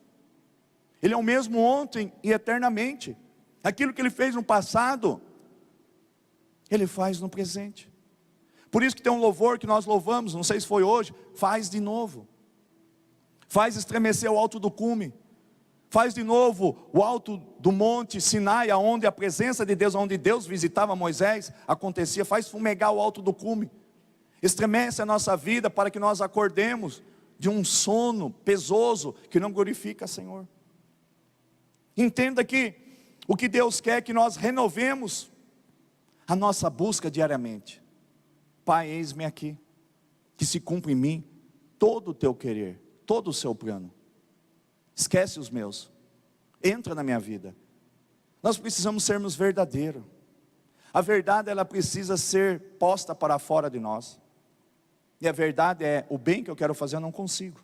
Ele é o mesmo ontem e eternamente. Aquilo que Ele fez no passado, Ele faz no presente. Por isso que tem um louvor que nós louvamos, não sei se foi hoje, faz de novo. Faz estremecer o alto do cume. Faz de novo o alto do monte Sinai, onde a presença de Deus, onde Deus visitava Moisés, acontecia. Faz fumegar o alto do cume. Estremece a nossa vida para que nós acordemos de um sono pesoso que não glorifica o Senhor. Entenda que o que Deus quer é que nós renovemos a nossa busca diariamente. Pai, eis-me aqui, que se cumpra em mim todo o teu querer, todo o seu plano. Esquece os meus, entra na minha vida. Nós precisamos sermos verdadeiros. A verdade ela precisa ser posta para fora de nós. E a verdade é, o bem que eu quero fazer eu não consigo.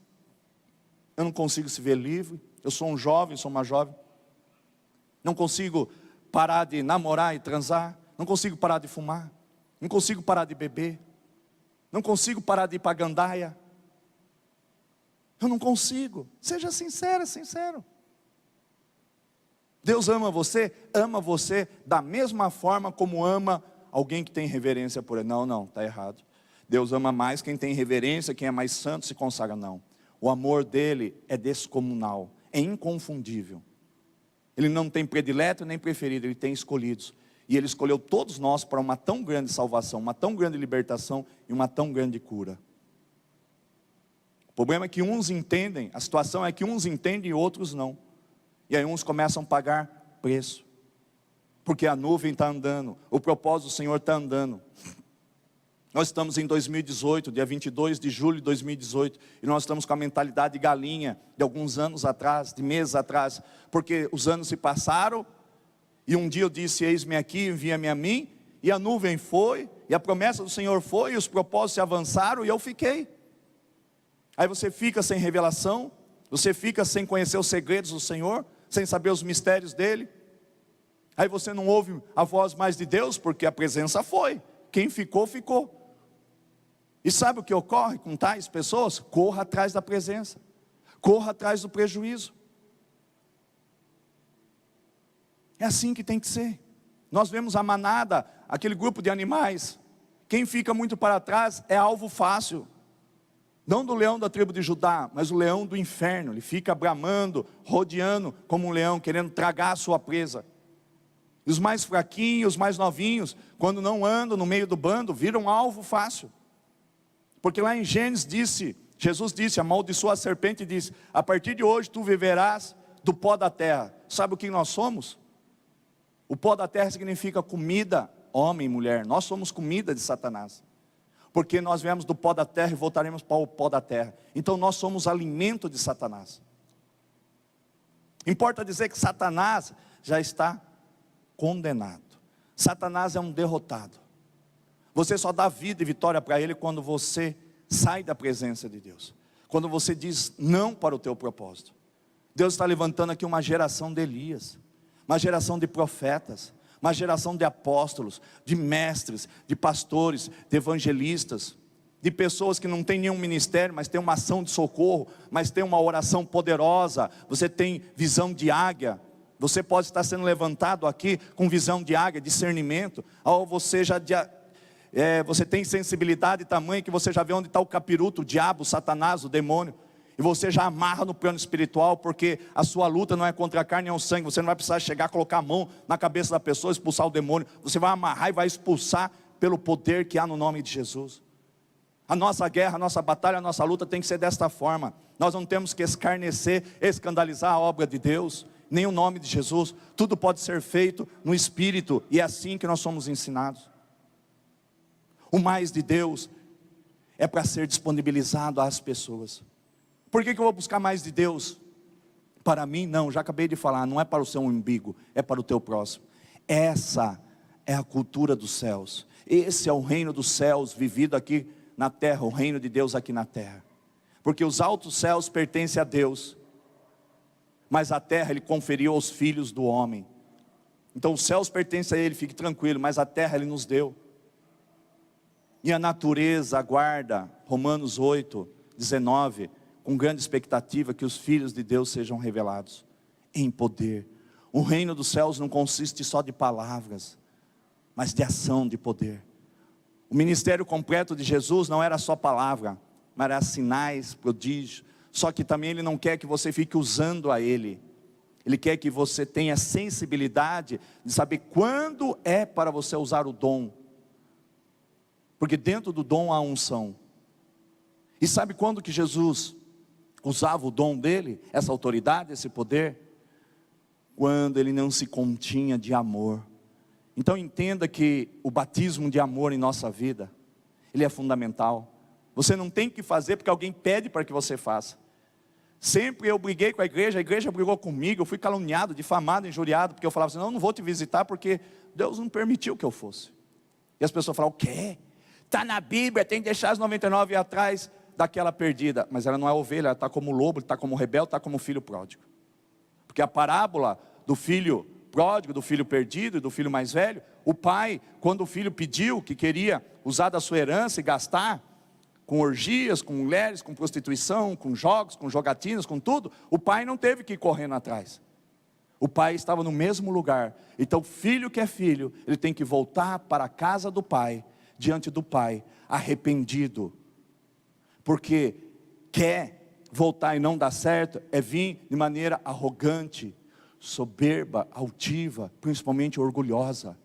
Eu não consigo se ver livre. Eu sou um jovem, sou uma jovem. Não consigo parar de namorar e transar. Não consigo parar de fumar. Não consigo parar de beber. Não consigo parar de ir para a gandaia. Eu não consigo. Seja sincera, sincero. Deus ama você da mesma forma como ama alguém que tem reverência por Ele. Não, está errado. Deus ama mais quem tem reverência, quem é mais santo se consagra. Não. O amor dele é descomunal, é inconfundível. Ele não tem predileto nem preferido, Ele tem escolhidos. E Ele escolheu todos nós para uma tão grande salvação, uma tão grande libertação e uma tão grande cura. O problema é que uns entendem, a situação é que uns entendem e outros não. E aí uns começam a pagar preço. Porque a nuvem está andando, o propósito do Senhor está andando. Nós estamos em 2018, dia 22 de julho de 2018, e nós estamos com a mentalidade de galinha, de alguns anos atrás, de meses atrás, porque os anos se passaram, e um dia eu disse, eis-me aqui, envia-me a mim, e a nuvem foi, e a promessa do Senhor foi, e os propósitos se avançaram, e eu fiquei. Aí você fica sem revelação, você fica sem conhecer os segredos do Senhor, sem saber os mistérios dEle, aí você não ouve a voz mais de Deus, porque a presença foi, quem ficou, ficou. E sabe o que ocorre com tais pessoas? Corra atrás da presença, corra atrás do prejuízo. É assim que tem que ser. Nós vemos a manada, aquele grupo de animais, quem fica muito para trás é alvo fácil. Não do leão da tribo de Judá, mas o leão do inferno. Ele fica bramando, rodeando como um leão, querendo tragar a sua presa. E os mais fraquinhos, os mais novinhos, quando não andam no meio do bando, viram alvo fácil. Porque lá em Gênesis Jesus disse, amaldiçoou a serpente e disse, a partir de hoje tu viverás do pó da terra. Sabe o que nós somos? O pó da terra significa comida, homem e mulher. Nós somos comida de Satanás. Porque nós viemos do pó da terra e voltaremos para o pó da terra. Então nós somos alimento de Satanás. Importa dizer que Satanás já está condenado. Satanás é um derrotado. Você só dá vida e vitória para ele quando você sai da presença de Deus. Quando você diz não para o teu propósito. Deus está levantando aqui uma geração de Elias. Uma geração de profetas. Uma geração de apóstolos, de mestres, de pastores, de evangelistas. de pessoas que não têm nenhum ministério, mas tem uma ação de socorro, mas tem uma oração poderosa. Você tem visão de águia. Você pode estar sendo levantado aqui com visão de águia, discernimento. Ou você você tem sensibilidade e tamanho que você já vê onde está o capiroto, o diabo, o Satanás, o demônio. E você já amarra no plano espiritual, porque a sua luta não é contra a carne e o sangue. Você não vai precisar chegar, colocar a mão na cabeça da pessoa, expulsar o demônio. Você vai amarrar e vai expulsar pelo poder que há no nome de Jesus. A nossa guerra, a nossa batalha, a nossa luta tem que ser desta forma. Nós não temos que escarnecer, escandalizar a obra de Deus, nem o nome de Jesus. Tudo pode ser feito no Espírito, e é assim que nós somos ensinados. O mais de Deus é para ser disponibilizado às pessoas. Por que eu vou buscar mais de Deus? Para mim não, já acabei de falar, não é para o seu umbigo, é para o teu próximo. Essa é a cultura dos céus. Esse é o reino dos céus vivido aqui na terra, o reino de Deus aqui na terra. Porque os altos céus pertencem a Deus, mas a terra Ele conferiu aos filhos do homem. Então os céus pertencem a Ele, fique tranquilo, mas a terra Ele nos deu. E a natureza aguarda, Romanos 8, 19, com grande expectativa que os filhos de Deus sejam revelados em poder. O reino dos céus não consiste só de palavras, mas de ação, de poder. O ministério completo de Jesus não era só palavra, mas era sinais, prodígios. Só que também Ele não quer que você fique usando a Ele. Ele quer que você tenha sensibilidade de saber quando é para você usar o dom. Porque dentro do dom há unção. E sabe quando que Jesus usava o dom dele, essa autoridade, esse poder? Quando ele não se continha de amor. Então entenda que o batismo de amor em nossa vida, ele é fundamental. Você não tem que fazer porque alguém pede para que você faça. Sempre eu briguei com a igreja brigou comigo, eu fui caluniado, difamado, injuriado, porque eu falava assim, não vou te visitar porque Deus não permitiu que eu fosse. E as pessoas falavam, o quê? Está na Bíblia, tem que deixar as 99 atrás daquela perdida. Mas ela não é ovelha, ela está como lobo, está como rebelde, está como filho pródigo. Porque a parábola do filho pródigo, do filho perdido e do filho mais velho, o pai, quando o filho pediu que queria usar da sua herança e gastar com orgias, com mulheres, com prostituição, com jogos, com jogatinas, com tudo, o pai não teve que ir correndo atrás. O pai estava no mesmo lugar. Então, filho que é filho, ele tem que voltar para a casa do pai, diante do pai, arrependido. Porque quer voltar e não dar certo, é vir de maneira arrogante, soberba, altiva, principalmente orgulhosa.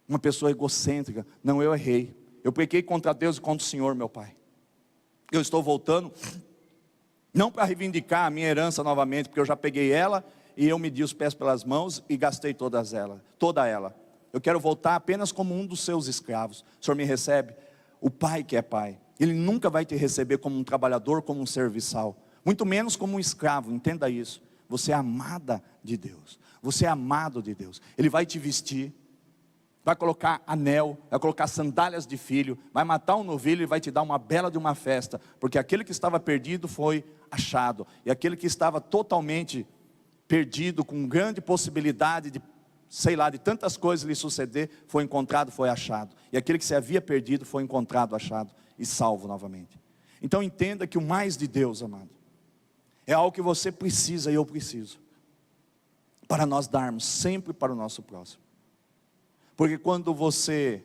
Uma pessoa egocêntrica. Não, eu errei. Eu pequei contra Deus e contra o Senhor, meu pai. Eu estou voltando, não para reivindicar a minha herança novamente, porque eu já peguei ela, e eu medi os pés pelas mãos e gastei toda ela. Eu quero voltar apenas como um dos seus escravos. O Senhor me recebe? O pai que é pai, Ele nunca vai te receber como um trabalhador, como um serviçal, muito menos como um escravo, entenda isso. Você é amada de Deus, você é amado de Deus. Ele vai te vestir, vai colocar anel, vai colocar sandálias de filho, vai matar um novilho e vai te dar uma bela de uma festa, porque aquele que estava perdido foi achado, e aquele que estava totalmente perdido, com grande possibilidade de, de tantas coisas lhe suceder, foi encontrado, foi achado. E aquele que se havia perdido foi encontrado, achado e salvo novamente. Então entenda que o mais de Deus, amado, é algo que você precisa e eu preciso, para nós darmos sempre para o nosso próximo. Porque quando você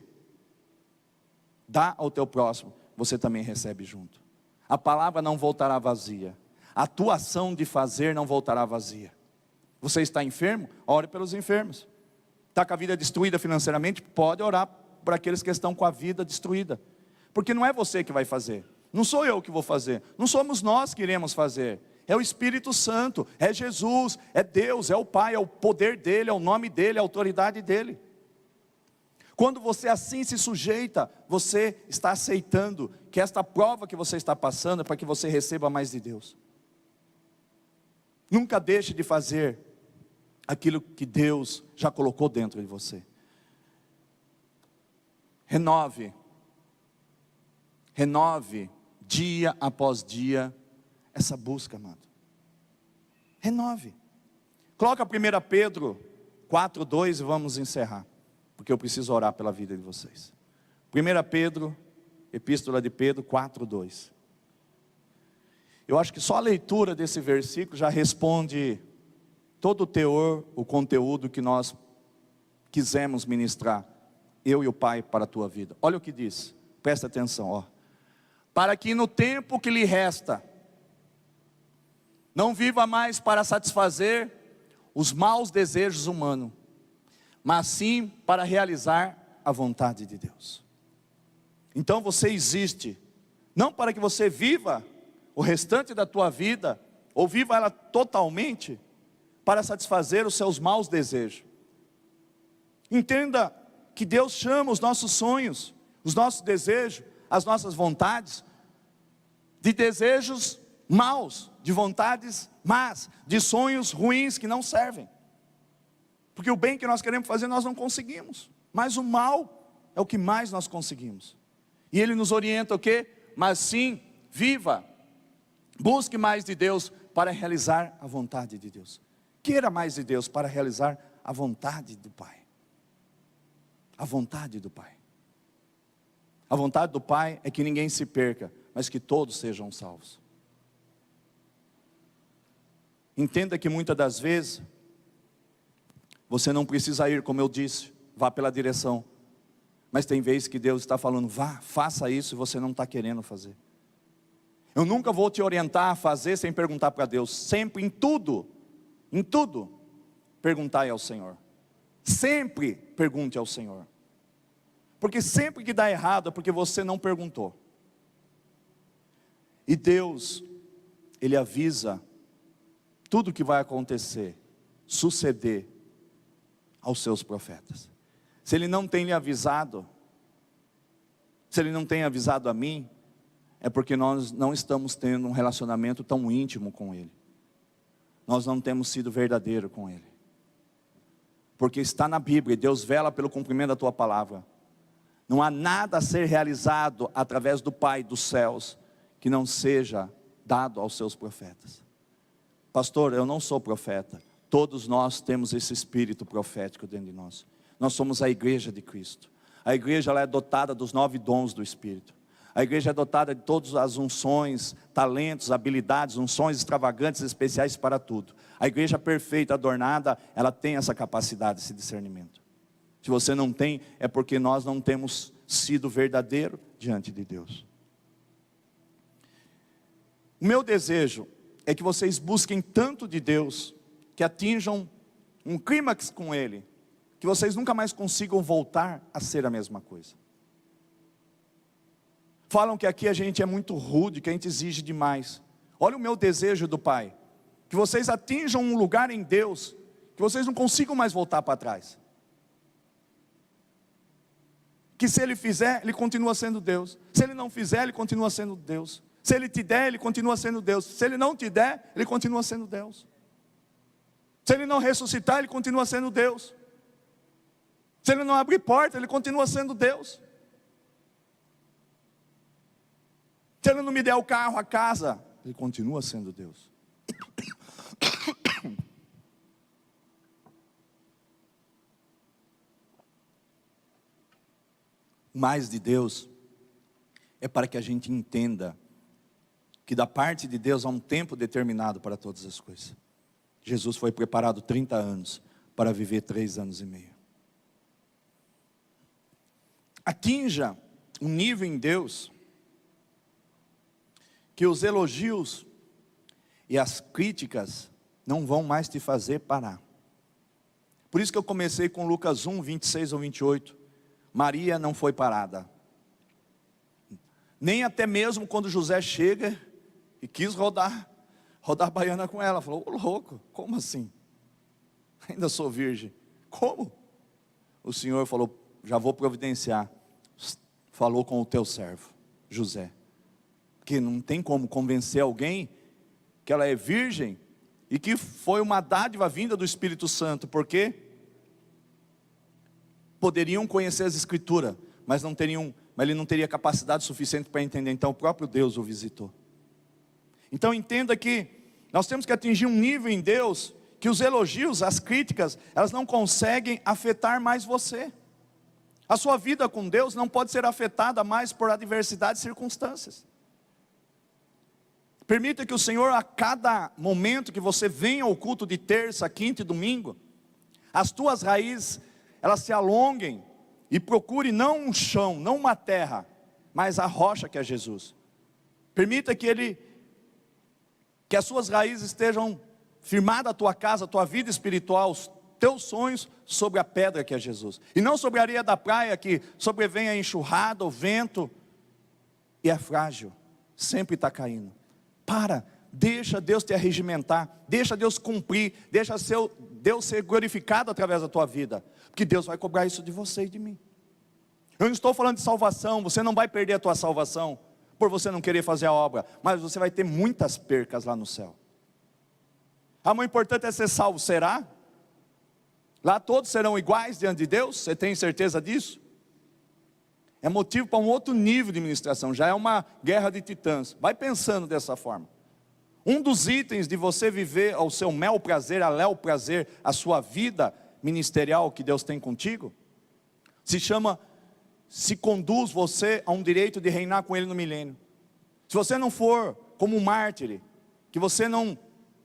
dá ao teu próximo, você também recebe junto. A palavra não voltará vazia, a tua ação de fazer não voltará vazia. Você está enfermo? Ore pelos enfermos. Está com a vida destruída financeiramente? Pode orar por aqueles que estão com a vida destruída. Porque não é você que vai fazer, não sou eu que vou fazer, não somos nós que iremos fazer. É o Espírito Santo, é Jesus, é Deus, é o Pai, é o poder dEle, é o nome dEle, é a autoridade dEle. Quando você assim se sujeita, você está aceitando que esta prova que você está passando é para que você receba mais de Deus. Nunca deixe de fazer aquilo que Deus já colocou dentro de você. Renove dia após dia essa busca, amado. Renove. Coloca 1 Pedro 4:2 e vamos encerrar, porque eu preciso orar pela vida de vocês. 1 Pedro Epístola de Pedro 4:2. Eu acho que só a leitura desse versículo já responde todo o teor, o conteúdo que nós quisemos ministrar, eu e o Pai, para a tua vida. Olha o que diz, presta atenção, ó. Para que no tempo que lhe resta, não viva mais para satisfazer os maus desejos humanos, mas sim para realizar a vontade de Deus. Então você existe, não para que você viva o restante da tua vida, ou viva ela totalmente, para satisfazer os seus maus desejos. Entenda que Deus chama os nossos sonhos, os nossos desejos, as nossas vontades, de desejos maus, de vontades más, de sonhos ruins que não servem. Porque o bem que nós queremos fazer nós não conseguimos, mas o mal é o que mais nós conseguimos. E Ele nos orienta o quê? Mas sim, viva, busque mais de Deus para realizar a vontade de Deus. Queira mais de Deus para realizar a vontade do Pai. A vontade do Pai. A vontade do Pai é que ninguém se perca, mas que todos sejam salvos. Entenda que muitas das vezes, você não precisa ir, como eu disse, vá pela direção. Mas tem vezes que Deus está falando, vá, faça isso, e você não está querendo fazer. Eu nunca vou te orientar a fazer sem perguntar para Deus. Sempre, em tudo, perguntai ao Senhor. Sempre pergunte ao Senhor. Porque sempre que dá errado é porque você não perguntou. E Deus, Ele avisa tudo que vai acontecer, suceder aos seus profetas. Se Ele não tem lhe avisado, se Ele não tem avisado a mim, é porque nós não estamos tendo um relacionamento tão íntimo com Ele. Nós não temos sido verdadeiro com Ele. Porque está na Bíblia, e Deus vela pelo cumprimento da tua palavra. Não há nada a ser realizado através do Pai dos céus, que não seja dado aos seus profetas. Pastor, eu não sou profeta. Todos nós temos esse espírito profético dentro de nós. Nós somos a igreja de Cristo. A igreja ela é dotada dos 9 dons do Espírito. A igreja é dotada de todas as unções, talentos, habilidades, unções extravagantes, especiais para tudo. A igreja perfeita, adornada, ela tem essa capacidade, esse discernimento. Se você não tem, é porque nós não temos sido verdadeiro diante de Deus. O meu desejo é que vocês busquem tanto de Deus, que atinjam um clímax com Ele, que vocês nunca mais consigam voltar a ser a mesma coisa. Falam que aqui a gente é muito rude, que a gente exige demais. Olha o meu desejo do Pai, que vocês atinjam um lugar em Deus, que vocês não consigam mais voltar para trás. Que se Ele fizer, Ele continua sendo Deus. Se Ele não fizer, Ele continua sendo Deus. Se Ele te der, Ele continua sendo Deus. Se Ele não te der, Ele continua sendo Deus. Se Ele não ressuscitar, Ele continua sendo Deus. Se Ele não abrir porta, Ele continua sendo Deus. Se Ele não me der o carro, a casa, Ele continua sendo Deus. Mais de Deus é para que a gente entenda que da parte de Deus há um tempo determinado para todas as coisas. Jesus foi preparado 30 anos para viver 3 anos e meio. Atinja um nível em Deus que os elogios e as críticas não vão mais te fazer parar. Por isso que eu comecei com Lucas 1, 26 ou 28. Maria não foi parada. Nem até mesmo quando José chega e quis rodar baiana com ela. Falou, ô louco, como assim? Ainda sou virgem. Como? O Senhor falou, já vou providenciar. Falou com o teu servo, José. Porque não tem como convencer alguém que ela é virgem e que foi uma dádiva vinda do Espírito Santo. Por quê? Poderiam conhecer as Escrituras, mas ele não teria capacidade suficiente para entender. Então o próprio Deus o visitou. Então entenda que nós temos que atingir um nível em Deus que os elogios, as críticas, elas não conseguem afetar mais você. A sua vida com Deus não pode ser afetada mais por adversidades e circunstâncias. Permita que o Senhor, a cada momento que você venha ao culto de terça, quinta e domingo, as tuas raízes, elas se alonguem e procure não um chão, não uma terra, mas a rocha que é Jesus. Permita que as suas raízes estejam firmadas a tua casa, a tua vida espiritual, os teus sonhos sobre a pedra que é Jesus. E não sobre a areia da praia que sobrevém a enxurrada, o vento, e é frágil, sempre está caindo. Deixa Deus te arregimentar, deixa Deus cumprir, deixa Deus ser glorificado através da tua vida, porque Deus vai cobrar isso de você e de mim. Eu não estou falando de salvação, você não vai perder a tua salvação, por você não querer fazer a obra, mas você vai ter muitas percas lá no céu. O importante é ser salvo, será? Lá todos serão iguais diante de Deus, você tem certeza disso? É motivo para um outro nível de ministração, já é uma guerra de titãs. Vai pensando dessa forma. Um dos itens de você viver ao seu mel prazer, a léu prazer, a sua vida ministerial que Deus tem contigo, se conduz você a um direito de reinar com Ele no milênio. Se você não for como um mártir, que você não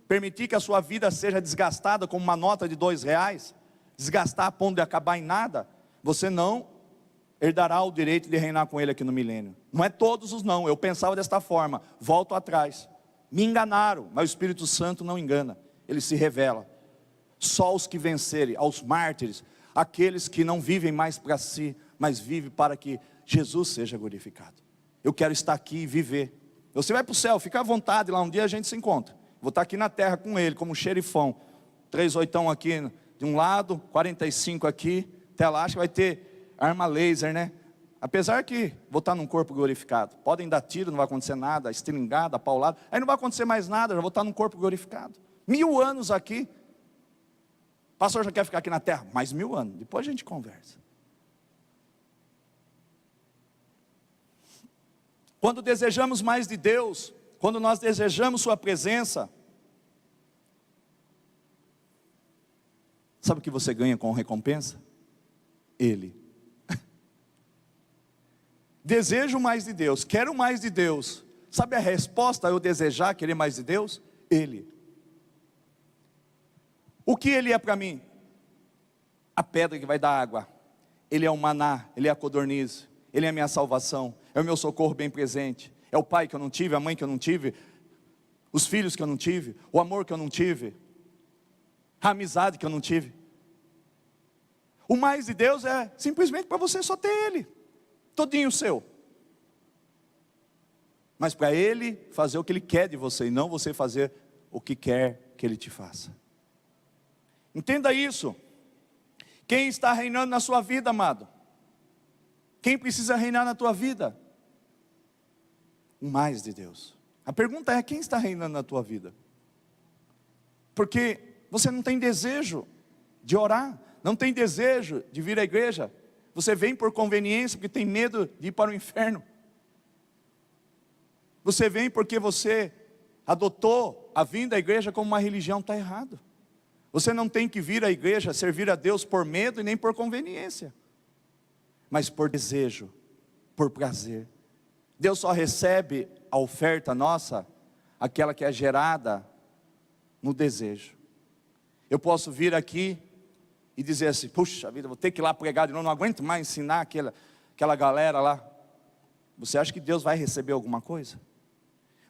permitir que a sua vida seja desgastada como uma nota de R$2, desgastar a ponto de acabar em nada, você não herdará o direito de reinar com Ele aqui no milênio. Não é todos os não, eu pensava desta forma, volto atrás, me enganaram, mas o Espírito Santo não engana, Ele se revela. Só os que vencerem, aos mártires, aqueles que não vivem mais para si, mas vivem para que Jesus seja glorificado. Eu quero estar aqui e viver. Você vai para o céu, fica à vontade, lá um dia a gente se encontra. Vou estar aqui na terra com Ele, como um xerifão, 3 oitão aqui de um lado, 45 aqui, até lá, acho que vai ter arma laser, né? Apesar que vou estar num corpo glorificado. Podem dar tiro, não vai acontecer nada, estilingada, paulada. Aí não vai acontecer mais nada, já vou estar num corpo glorificado. 1000 anos aqui. O pastor já quer ficar aqui na terra? Mais 1000 anos, depois a gente conversa. Quando desejamos mais de Deus, quando nós desejamos sua presença, sabe o que você ganha com recompensa? Ele. Desejo mais de Deus, quero mais de Deus. Sabe a resposta a eu desejar, querer mais de Deus? Ele. O que Ele é para mim? A pedra que vai dar água. Ele é o maná, Ele é a codorniz, Ele é a minha salvação, é o meu socorro bem presente. É o pai que eu não tive, a mãe que eu não tive, os filhos que eu não tive, o amor que eu não tive, a amizade que eu não tive. O mais de Deus é simplesmente para você só ter Ele, todinho seu. Mas para Ele fazer o que Ele quer de você, e não você fazer o que quer que Ele te faça. Entenda isso. Quem está reinando na sua vida, amado? Quem precisa reinar na tua vida? O mais de Deus. A pergunta é, quem está reinando na tua vida? Porque você não tem desejo de orar, não tem desejo de vir à igreja. Você vem por conveniência, porque tem medo de ir para o inferno. Você vem porque você adotou a vinda à igreja como uma religião, está errado. Você não tem que vir à igreja, servir a Deus por medo e nem por conveniência, mas por desejo, por prazer. Deus só recebe a oferta nossa, aquela que é gerada no desejo. Eu posso vir aqui e dizer assim, puxa vida, vou ter que ir lá pregar de novo, não aguento mais ensinar aquela galera lá. Você acha que Deus vai receber alguma coisa?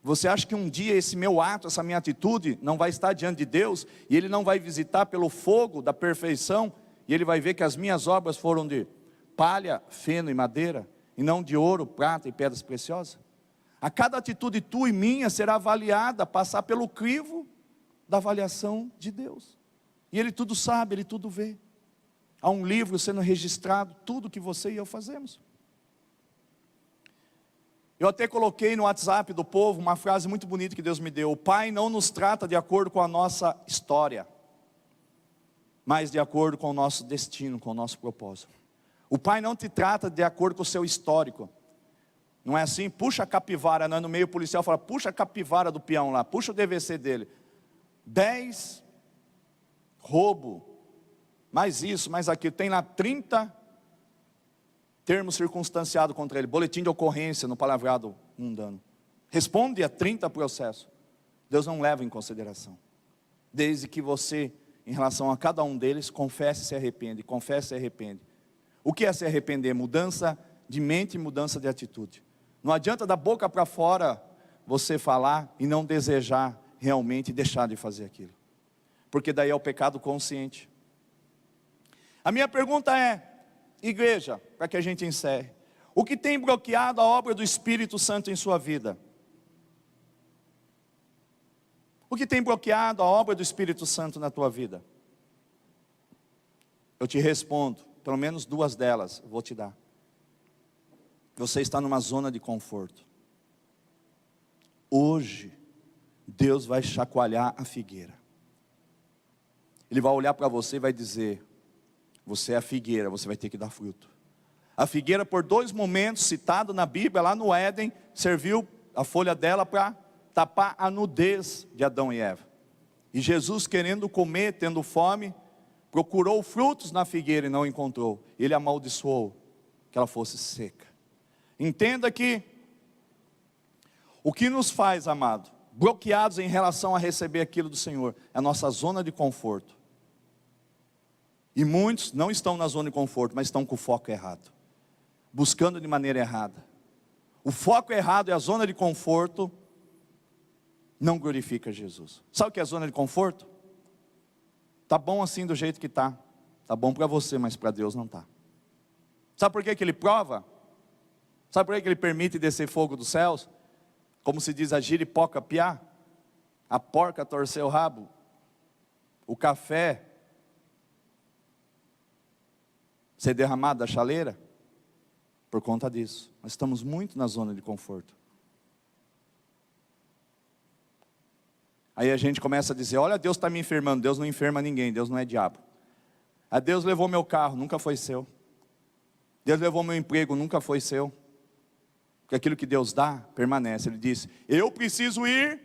Você acha que um dia esse meu ato, essa minha atitude não vai estar diante de Deus, e Ele não vai visitar pelo fogo da perfeição, e Ele vai ver que as minhas obras foram de palha, feno e madeira, e não de ouro, prata e pedras preciosas? A cada atitude tua e minha será avaliada, passar pelo crivo da avaliação de Deus. E Ele tudo sabe, Ele tudo vê. Há um livro sendo registrado, tudo que você e eu fazemos. Eu até coloquei no WhatsApp do povo uma frase muito bonita que Deus me deu. O Pai não nos trata de acordo com a nossa história, mas de acordo com o nosso destino, com o nosso propósito. O Pai não te trata de acordo com o seu histórico. Não é assim? Puxa a capivara, não é? No meio policial fala, puxa a capivara do peão lá, puxa o DVC dele. 10, roubo, mais isso, mais aquilo. Tem lá 30 termo circunstanciado contra ele, boletim de ocorrência no palavreado mundano. Responde a 30 processos. Deus não leva em consideração. Desde que você, em relação a cada um deles, confesse e se arrepende, confesse e se arrepende. O que é se arrepender? Mudança de mente e mudança de atitude. Não adianta da boca para fora você falar e não desejar realmente deixar de fazer aquilo. Porque daí é o pecado consciente. A minha pergunta é, igreja, para que a gente encerre, o que tem bloqueado a obra do Espírito Santo em sua vida? O que tem bloqueado a obra do Espírito Santo na tua vida? Eu te respondo, pelo menos 2 delas, vou te dar. Você está numa zona de conforto. Hoje, Deus vai chacoalhar a figueira. Ele vai olhar para você e vai dizer, você é a figueira, você vai ter que dar fruto. A figueira, por 2 momentos, citado na Bíblia, lá no Éden, serviu a folha dela para tapar a nudez de Adão e Eva. E Jesus, querendo comer, tendo fome, procurou frutos na figueira e não encontrou. Ele amaldiçoou que ela fosse seca. Entenda que o que nos faz, amado, bloqueados em relação a receber aquilo do Senhor, é a nossa zona de conforto. E muitos não estão na zona de conforto, mas estão com o foco errado, buscando de maneira errada. O foco errado é a zona de conforto, não glorifica Jesus. Sabe o que é a zona de conforto? Tá bom assim do jeito que tá bom para você, mas para Deus não tá. Sabe por que Ele prova? Sabe por que Ele permite descer fogo dos céus? Como se diz, a giripoca piar, a porca torcer o rabo, o café ser derramado da chaleira, por conta disso. Nós estamos muito na zona de conforto. Aí a gente começa a dizer, olha, Deus está me enfermando. Deus não enferma ninguém, Deus não é diabo. A Deus levou meu carro, nunca foi seu. Deus levou meu emprego, nunca foi seu. Porque aquilo que Deus dá, permanece. Ele disse, eu preciso ir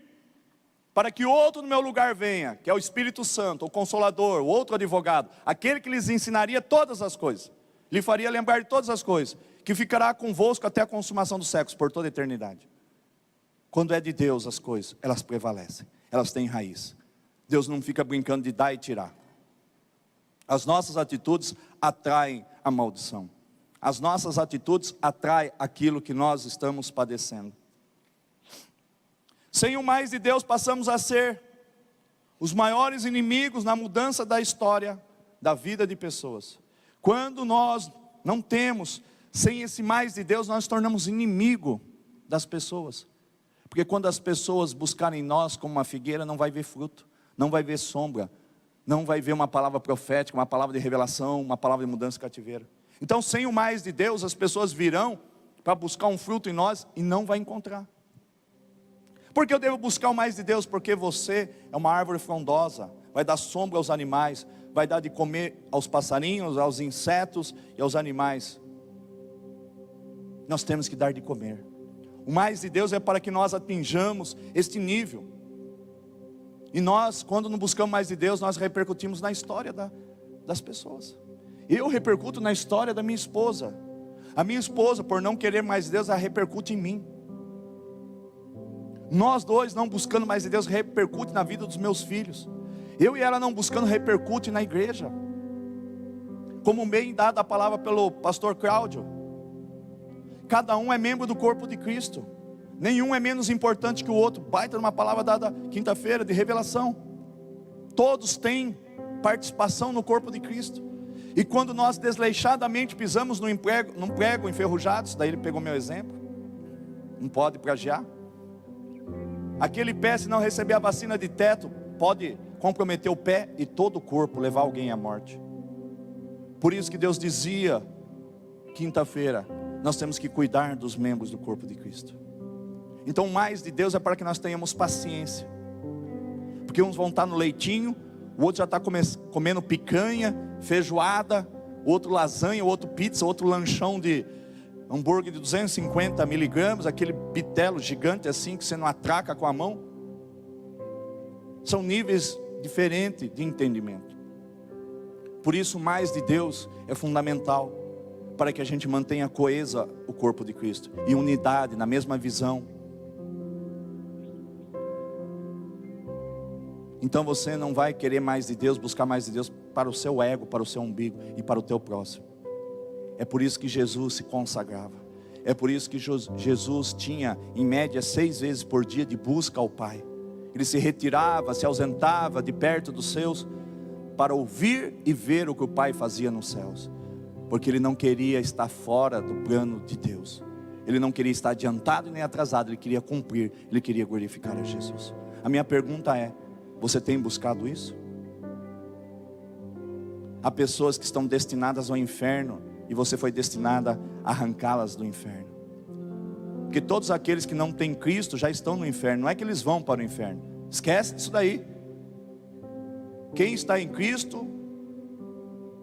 para que outro no meu lugar venha, que é o Espírito Santo, o Consolador, o outro advogado, aquele que lhes ensinaria todas as coisas, lhe faria lembrar de todas as coisas, que ficará convosco até a consumação dos séculos, por toda a eternidade. Quando é de Deus as coisas, elas prevalecem, elas têm raiz. Deus não fica brincando de dar e tirar. As nossas atitudes atraem a maldição. As nossas atitudes atraem aquilo que nós estamos padecendo. Sem o mais de Deus, passamos a ser os maiores inimigos na mudança da história da vida de pessoas. Quando nós não temos, sem esse mais de Deus, nós nos tornamos inimigo das pessoas. Porque quando as pessoas buscarem nós como uma figueira, não vai ver fruto, não vai ver sombra, não vai ver uma palavra profética, uma palavra de revelação, uma palavra de mudança e cativeiro. Então, sem o mais de Deus, as pessoas virão para buscar um fruto em nós e não vai encontrar. Por que eu devo buscar o mais de Deus? Porque você é uma árvore frondosa, vai dar sombra aos animais, vai dar de comer aos passarinhos, aos insetos e aos animais. Nós temos que dar de comer. O mais de Deus é para que nós atinjamos este nível. E nós, quando não buscamos mais de Deus, nós repercutimos na história das pessoas. Eu repercuto na história da minha esposa. A minha esposa, por não querer mais de Deus, ela repercute em mim. Nós dois não buscando mais de Deus, repercute na vida dos meus filhos. Eu e ela não buscando, repercute na igreja. Como bem dada a palavra pelo pastor Cláudio. Cada um é membro do corpo de Cristo. Nenhum é menos importante que o outro. Baita numa palavra dada quinta-feira de revelação. Todos têm participação no corpo de Cristo. E quando nós desleixadamente pisamos num prego enferrujados, daí ele pegou meu exemplo, não pode plagiar. Aquele pé, se não receber a vacina de teto, pode comprometer o pé e todo o corpo, levar alguém à morte. Por isso que Deus dizia, quinta-feira, nós temos que cuidar dos membros do corpo de Cristo. Então, mais de Deus é para que nós tenhamos paciência. Porque uns vão estar no leitinho, o outro já está comendo picanha, feijoada, o outro lasanha, o outro pizza, o outro lanchão de hambúrguer de 250 miligramas, aquele bitelo gigante assim, que você não atraca com a mão. São níveis diferentes de entendimento. Por isso, mais de Deus é fundamental. para que a gente mantenha coesa o corpo de Cristo, em unidade, na mesma visão. Então você não vai querer mais de Deus, buscar mais de Deus para o seu ego, para o seu umbigo e para o teu próximo. É por isso que Jesus se consagrava. É por isso que Jesus tinha em média 6 vezes por dia de busca ao Pai. Ele se retirava, se ausentava de perto dos seus, para ouvir e ver o que o Pai fazia nos céus. Porque ele não queria estar fora do plano de Deus. Ele não queria estar adiantado nem atrasado, ele queria cumprir, ele queria glorificar a Jesus. A minha pergunta é: você tem buscado isso? Há pessoas que estão destinadas ao inferno e você foi destinada a arrancá-las do inferno. Porque todos aqueles que não têm Cristo já estão no inferno. Não é que eles vão para o inferno. Esquece disso daí. Quem está em Cristo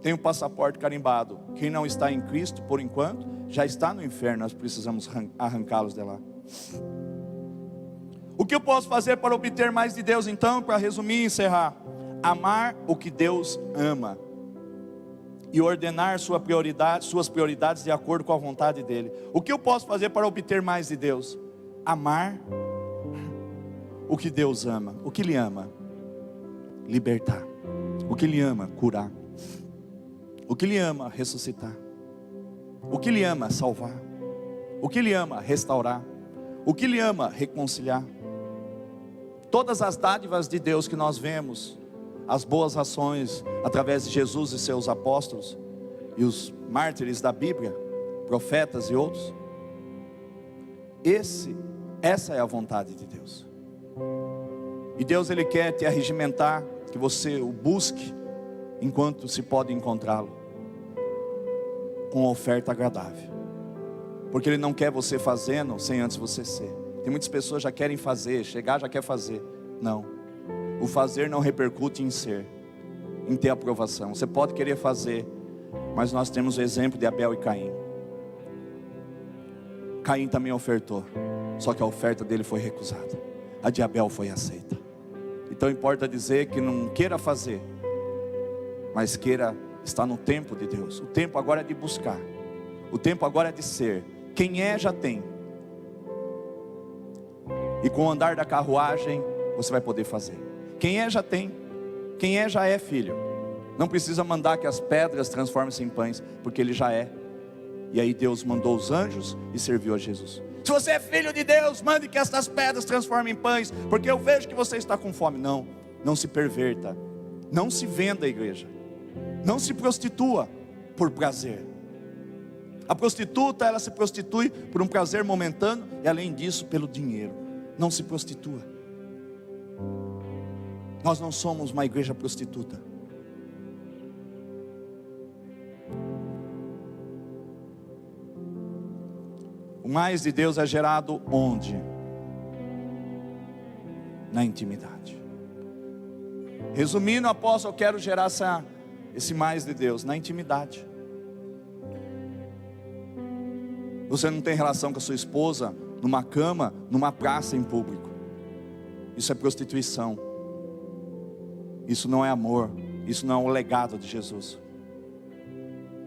tem um passaporte carimbado. Quem não está em Cristo, por enquanto, já está no inferno. Nós precisamos arrancá-los de lá. O que eu posso fazer para obter mais de Deus então? Para resumir e encerrar: amar o que Deus ama e ordenar suas prioridades de acordo com a vontade dEle. O que eu posso fazer para obter mais de Deus? Amar o que Deus ama. O que Ele ama? Libertar. O que Ele ama? Curar. O que Ele ama? Ressuscitar. O que Ele ama? Salvar. O que Ele ama? Restaurar. O que Ele ama? Reconciliar. Todas as dádivas de Deus que nós vemos, as boas ações através de Jesus e seus apóstolos e os mártires da Bíblia, profetas e outros, essa é a vontade de Deus. E Deus, Ele quer te arregimentar, que você o busque enquanto se pode encontrá-lo, com uma oferta agradável, porque Ele não quer você fazendo sem antes você ser. Tem muitas pessoas que já querem fazer, chegar já quer fazer. Não, o fazer não repercute em ser, em ter aprovação. Você pode querer fazer, mas nós temos o exemplo de Abel e Caim. Caim também ofertou, só que a oferta dele foi recusada. A de Abel foi aceita. Então importa dizer que não queira fazer, mas queira estar no tempo de Deus. O tempo agora é de buscar, o tempo agora é de ser. Quem é já tem, e com o andar da carruagem você vai poder fazer. Quem é já tem, quem é já é filho. Não precisa mandar que as pedras transformem-se em pães, porque ele já é. E aí Deus mandou os anjos e serviu a Jesus. Se você é filho de Deus, mande que estas pedras transformem em pães, porque eu vejo que você está com fome. Não, não se perverta, não se venda, igreja, não se prostitua por prazer. A prostituta, ela se prostitui por um prazer momentâneo, e além disso pelo dinheiro. Não se prostitua. Nós não somos uma igreja prostituta. O mais de Deus é gerado onde? Na intimidade. Resumindo, apóstolo, eu quero gerar esse mais de Deus na intimidade. Você não tem relação com a sua esposa numa cama, numa praça em público. Isso é prostituição. Isso não é amor. Isso não é o legado de Jesus.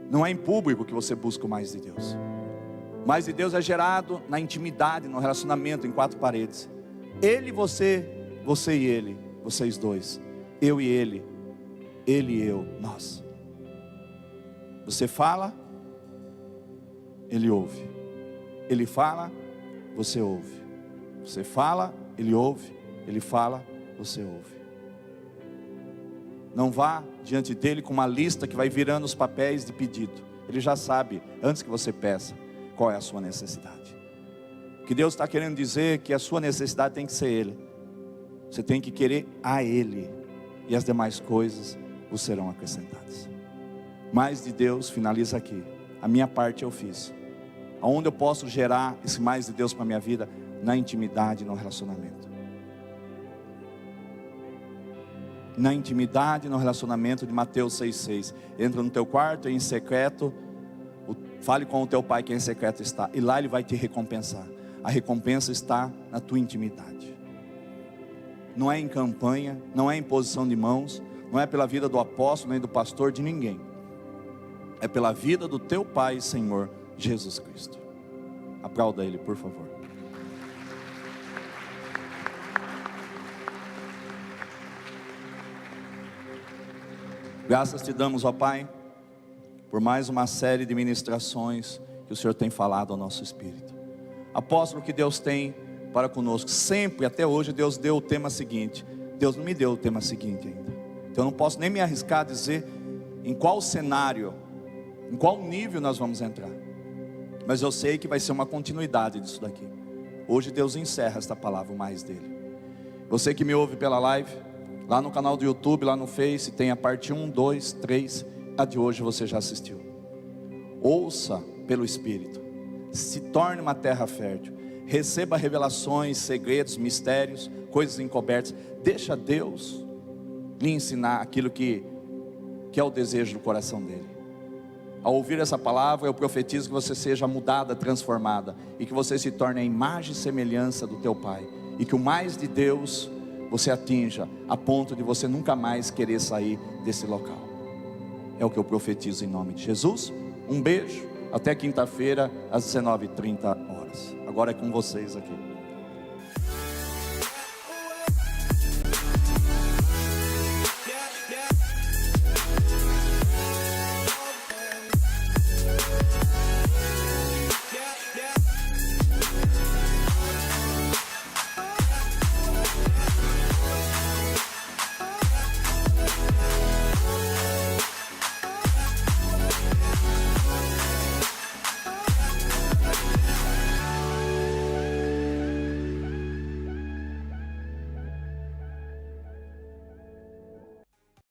Não é em público que você busca o mais de Deus. O mais de Deus é gerado na intimidade, no relacionamento, em 4 paredes. Ele e você, você e ele, vocês dois. Eu e ele e eu, nós. Você fala, ele ouve. Ele fala, você ouve. Você fala, ele ouve. Ele fala, você ouve. Não vá diante dele com uma lista que vai virando os papéis de pedido. Ele já sabe, antes que você peça, qual é a sua necessidade. O que Deus está querendo dizer é que a sua necessidade tem que ser Ele. Você tem que querer a Ele, e as demais coisas vos serão acrescentadas. Mais de Deus, finaliza aqui. A minha parte eu fiz. Aonde eu posso gerar esse mais de Deus para a minha vida? Na intimidade, no relacionamento. Na intimidade, no relacionamento de Mateus 6,6. Entra no teu quarto em secreto, fale com o teu pai que em secreto está, e lá ele vai te recompensar. A recompensa está na tua intimidade. Não é em campanha, não é em posição de mãos, não é pela vida do apóstolo, nem do pastor, de ninguém. é pela vida do teu Pai e Senhor Jesus Cristo. Aplauda Ele, por favor. Graças te damos, ó Pai, por mais uma série de ministrações que o Senhor tem falado ao nosso espírito. Apóstolo, que Deus tem para conosco, sempre, até hoje, Deus deu o tema seguinte. Deus não me deu o tema seguinte ainda. Então eu não posso nem me arriscar a dizer em qual cenário, em qual nível nós vamos entrar. Mas eu sei que vai ser uma continuidade disso daqui. Hoje Deus encerra esta palavra, o mais dele. Você que me ouve pela live, lá no canal do YouTube, lá no Face, tem a parte 1, 2, 3. A de hoje você já assistiu. Ouça pelo Espírito. Se torne uma terra fértil. Receba revelações, segredos, mistérios, coisas encobertas. Deixa Deus lhe ensinar aquilo que é o desejo do coração dele. Ao ouvir essa palavra, eu profetizo que você seja mudada, transformada, e que você se torne a imagem e semelhança do teu Pai, e que o mais de Deus você atinja, a ponto de você nunca mais querer sair desse local. É o que eu profetizo em nome de Jesus. Um beijo, até quinta-feira às 19h30. Agora é com vocês aqui.